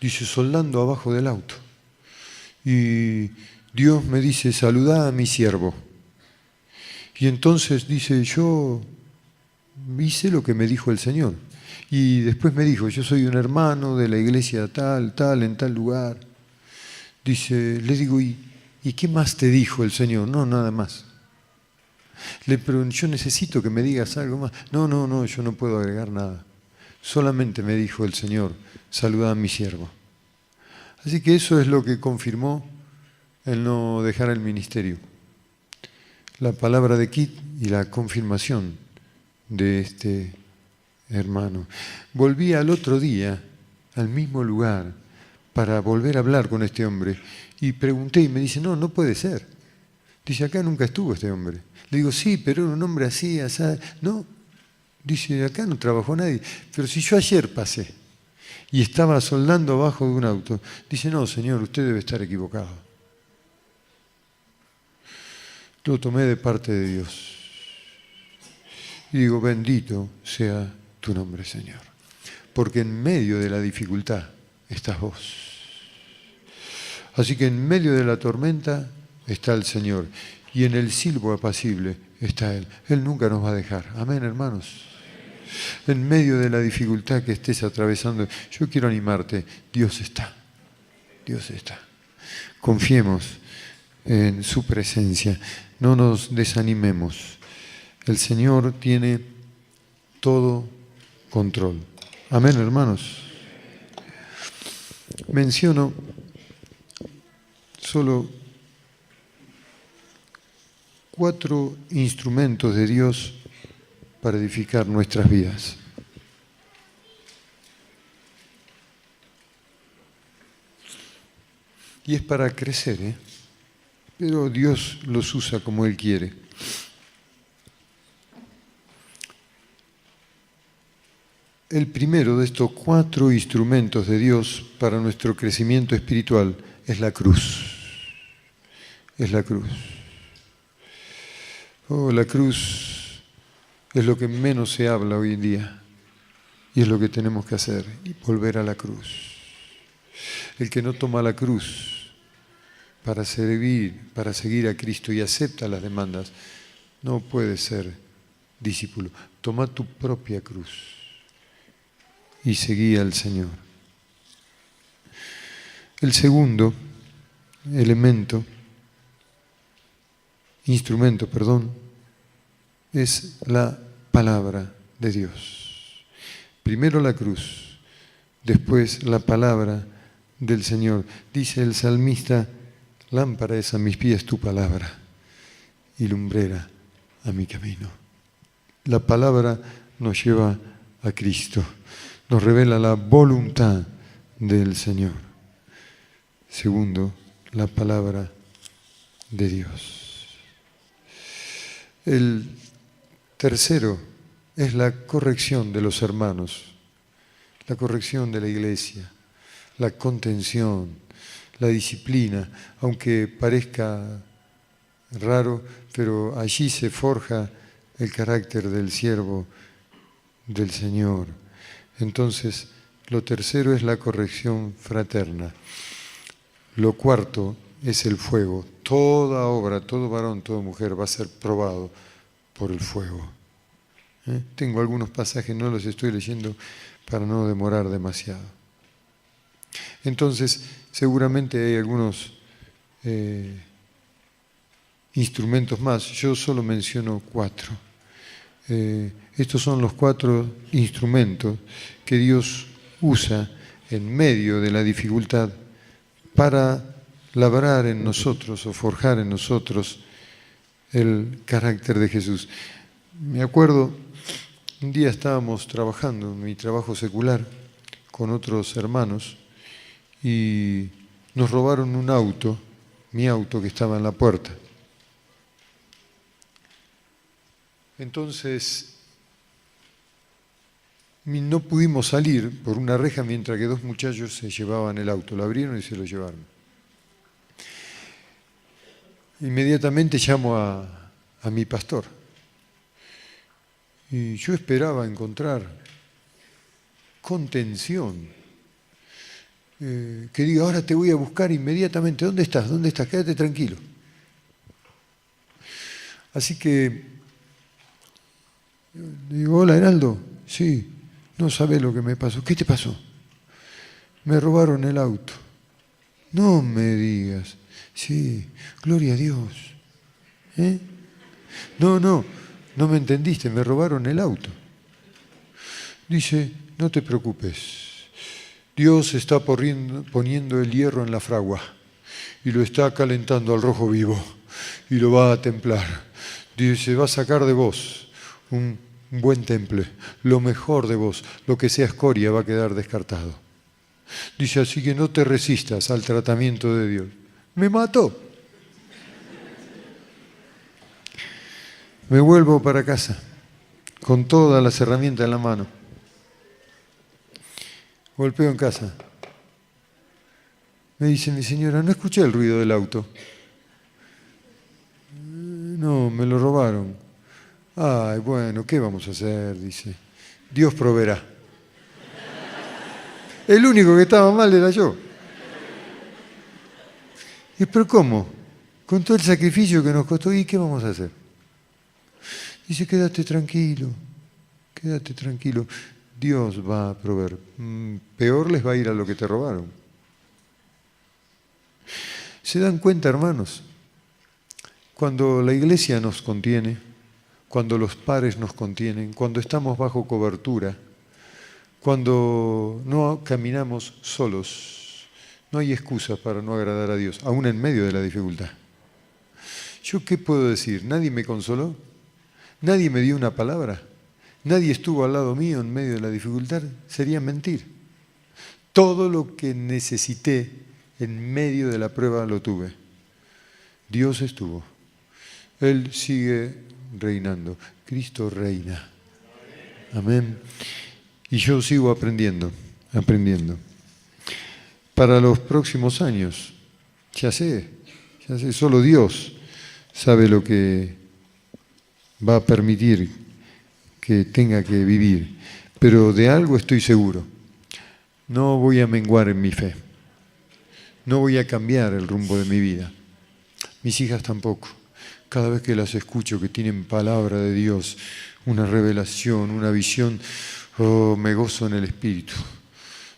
dice, soldando abajo del auto. Y Dios me dice, saludá a mi siervo. Y entonces dice, yo hice lo que me dijo el Señor. Y después me dijo, yo soy un hermano de la iglesia tal, en tal lugar. Dice, le digo, ¿y qué más te dijo el Señor? No, nada más. Pero yo necesito que me digas algo más. No, yo no puedo agregar nada. Solamente me dijo el Señor, saluda a mi siervo. Así que eso es lo que confirmó el no dejar el ministerio. La palabra de Kit y la confirmación de este hermano. Volví al otro día, al mismo lugar, para volver a hablar con este hombre. Y pregunté y me dice, no puede ser. Dice, acá nunca estuvo este hombre. Le digo, sí, pero era un hombre así, así. No, dice, acá no trabajó nadie. Pero si yo ayer pasé y estaba soldando abajo de un auto. Dice, no, señor, usted debe estar equivocado. Lo tomé de parte de Dios. Y digo, bendito sea tu nombre, Señor. Porque en medio de la dificultad estás vos. Así que en medio de la tormenta está el Señor. Y en el silbo apacible está Él. Él nunca nos va a dejar. Amén, hermanos. En medio de la dificultad que estés atravesando, yo quiero animarte. Dios está. Dios está. Confiemos en su presencia. No nos desanimemos. El Señor tiene todo control. Amén, hermanos. Menciono solo 4 instrumentos de Dios para edificar nuestras vidas. Y es para crecer, pero Dios los usa como Él quiere. El primero de estos 4 instrumentos de Dios para nuestro crecimiento espiritual es la cruz. Es la cruz. La cruz es lo que menos se habla hoy en día y es lo que tenemos que hacer, y volver a la cruz. El que no toma la cruz para servir, para seguir a Cristo y acepta las demandas, no puede ser discípulo. Toma tu propia cruz y seguí al Señor. El segundo instrumento, es la palabra de Dios. Primero la cruz, después la palabra del Señor. Dice el salmista, lámpara es a mis pies tu palabra y lumbrera a mi camino. La palabra nos lleva a Cristo, nos revela la voluntad del Señor. Segundo, la palabra de Dios. El tercero es la corrección de los hermanos, la corrección de la iglesia, la contención, la disciplina, aunque parezca raro, pero allí se forja el carácter del siervo del Señor. Entonces, lo tercero es la corrección fraterna. Lo cuarto es el fuego. Toda obra, todo varón, toda mujer va a ser probado por el fuego. Tengo algunos pasajes, no los estoy leyendo para no demorar demasiado. Entonces, seguramente hay algunos instrumentos más. Yo solo menciono 4. Estos son los 4 instrumentos que Dios usa en medio de la dificultad para labrar en nosotros o forjar en nosotros el carácter de Jesús. Me acuerdo, un día estábamos trabajando en mi trabajo secular con otros hermanos y nos robaron un auto, mi auto que estaba en la puerta. Entonces, no pudimos salir por una reja mientras que 2 muchachos se llevaban el auto. Lo abrieron y se lo llevaron. Inmediatamente llamo a mi pastor. Y yo esperaba encontrar contención. Que diga, ahora te voy a buscar inmediatamente. ¿Dónde estás? ¿Dónde estás? Quédate tranquilo. Así que digo, hola Heraldo. Sí. No sabés lo que me pasó. ¿Qué te pasó? Me robaron el auto. No me digas. Sí, gloria a Dios. No me entendiste, me robaron el auto. Dice, no te preocupes. Dios está poniendo el hierro en la fragua y lo está calentando al rojo vivo y lo va a templar. Dice, va a sacar de vos un buen temple, lo mejor de vos, lo que sea escoria va a quedar descartado. Dice, así que no te resistas al tratamiento de Dios. Me mató. Me vuelvo para casa con todas las herramientas en la mano. Golpeo en casa. Me dice mi señora, no escuché el ruido del auto. No, me lo robaron. Ay, bueno, ¿qué vamos a hacer? Dice, Dios proveerá. El único que estaba mal era yo. ¿Y pero cómo? Con todo el sacrificio que nos costó, ¿y qué vamos a hacer? Dice, quédate tranquilo, Dios va a proveer. Peor les va a ir a lo que te robaron. ¿Se dan cuenta, hermanos? Cuando la iglesia nos contiene, cuando los padres nos contienen, cuando estamos bajo cobertura, cuando no caminamos solos, no hay excusa para no agradar a Dios, aún en medio de la dificultad. ¿Yo qué puedo decir? ¿Nadie me consoló? ¿Nadie me dio una palabra? ¿Nadie estuvo al lado mío en medio de la dificultad? Sería mentir. Todo lo que necesité en medio de la prueba lo tuve. Dios estuvo. Él sigue reinando. Cristo reina. Amén. Y yo sigo aprendiendo. Para los próximos años, ya sé, solo Dios sabe lo que va a permitir que tenga que vivir. Pero de algo estoy seguro. No voy a menguar en mi fe. No voy a cambiar el rumbo de mi vida. Mis hijas tampoco. cada vez que las escucho, que tienen palabra de Dios, una revelación, una visión, oh, me gozo en el Espíritu.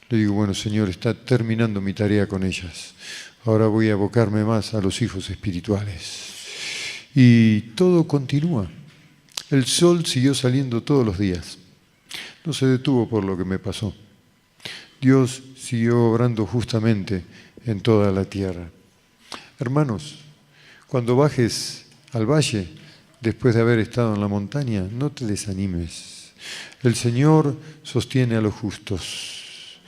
Le digo, bueno, Señor, está terminando mi tarea con ellas. Ahora voy a abocarme más a los hijos espirituales. Y todo continúa. El sol siguió saliendo todos los días. No se detuvo por lo que me pasó. Dios siguió obrando justamente en toda la tierra. Hermanos, cuando bajes al valle, después de haber estado en la montaña, no te desanimes. El Señor sostiene a los justos.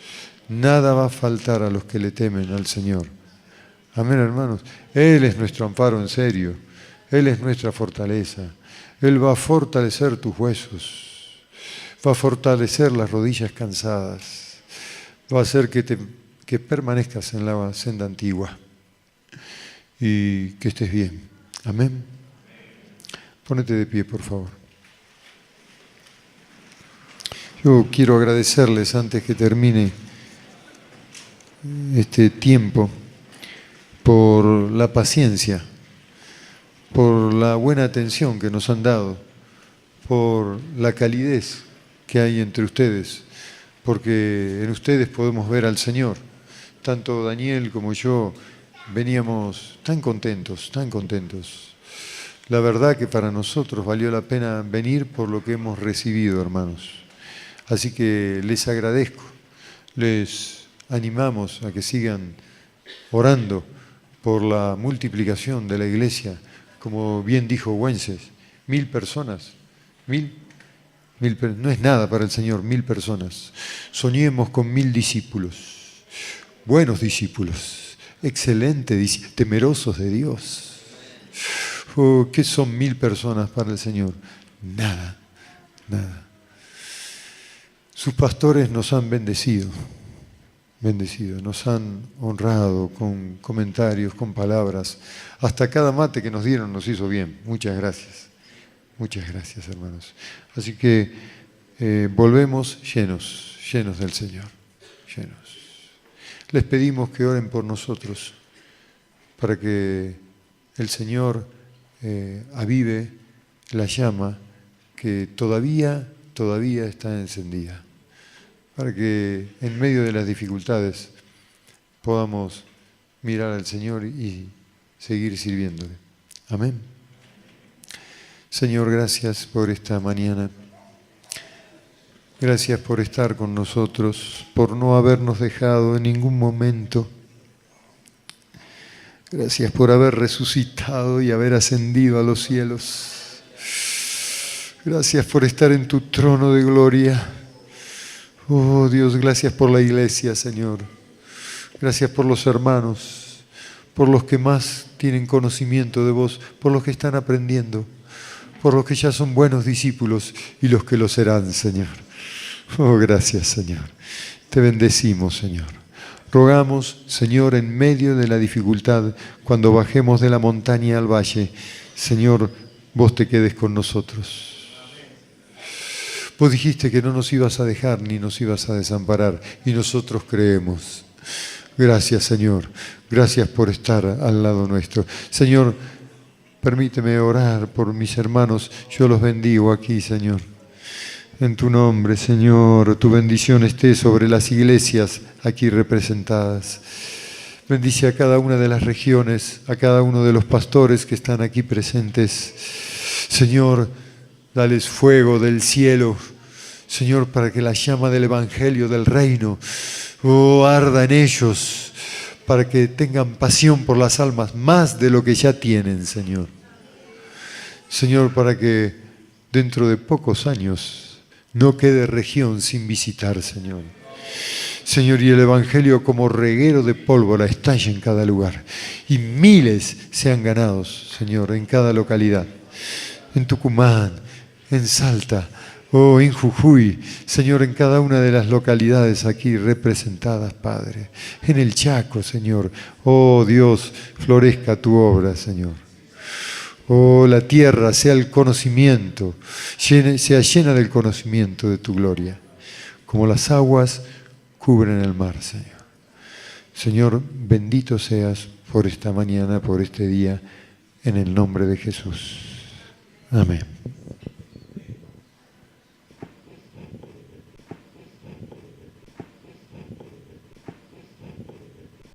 Nada va a faltar a los que le temen al Señor. Amén, hermanos. Él es nuestro amparo en serio. Él es nuestra fortaleza. Él va a fortalecer tus huesos. Va a fortalecer las rodillas cansadas. Va a hacer que permanezcas en la senda antigua y que estés bien. Amén. Pónete de pie, por favor. Yo quiero agradecerles antes que termine este tiempo por la paciencia, por la buena atención que nos han dado, por la calidez que hay entre ustedes, porque en ustedes podemos ver al Señor. Tanto Daniel como yo veníamos tan contentos, tan contentos. La verdad que para nosotros valió la pena venir por lo que hemos recibido, hermanos. Así que les agradezco, les animamos a que sigan orando por la multiplicación de la iglesia, como bien dijo Wences, 1000 personas, 1000, no es nada para el Señor, 1000 personas. Soñemos con 1000 discípulos, buenos discípulos, excelentes, temerosos de Dios. Oh, ¿qué son 1000 personas para el Señor? Nada, nada. Sus pastores nos han bendecido, nos han honrado con comentarios, con palabras. Hasta cada mate que nos dieron nos hizo bien. Muchas gracias, hermanos. Así que volvemos llenos del Señor, llenos. Les pedimos que oren por nosotros para que el Señor avive la llama que todavía está encendida, para que en medio de las dificultades podamos mirar al Señor y seguir sirviéndole. Amén. Señor, gracias por esta mañana. Gracias por estar con nosotros, por no habernos dejado en ningún momento. Gracias por haber resucitado y haber ascendido a los cielos. Gracias por estar en tu trono de gloria. Oh Dios, gracias por la iglesia, Señor. Gracias por los hermanos, por los que más tienen conocimiento de vos, por los que están aprendiendo, por los que ya son buenos discípulos y los que lo serán, Señor. Oh, gracias, Señor. Te bendecimos, Señor. Rogamos, Señor, en medio de la dificultad, cuando bajemos de la montaña al valle, Señor, vos te quedes con nosotros. Vos dijiste que no nos ibas a dejar ni nos ibas a desamparar, y nosotros creemos. Gracias, Señor. Gracias por estar al lado nuestro. Señor, permíteme orar por mis hermanos. Yo los bendigo aquí, Señor. En tu nombre, Señor, tu bendición esté sobre las iglesias aquí representadas. Bendice a cada una de las regiones, a cada uno de los pastores que están aquí presentes. Señor, dales fuego del cielo, Señor, para que la llama del Evangelio, del reino, arda en ellos, para que tengan pasión por las almas, más de lo que ya tienen, Señor. Señor, para que dentro de pocos años no quede región sin visitar, Señor. Señor, y el Evangelio como reguero de pólvora estalle en cada lugar, y miles sean ganados, Señor, en cada localidad, en Tucumán, en Salta, en Jujuy, Señor, en cada una de las localidades aquí representadas, Padre, en el Chaco, Señor. Oh Dios, florezca tu obra, Señor. Oh, la tierra sea el conocimiento, sea llena del conocimiento de tu gloria, como las aguas cubren el mar, Señor. Señor, bendito seas por esta mañana, por este día, en el nombre de Jesús. Amén.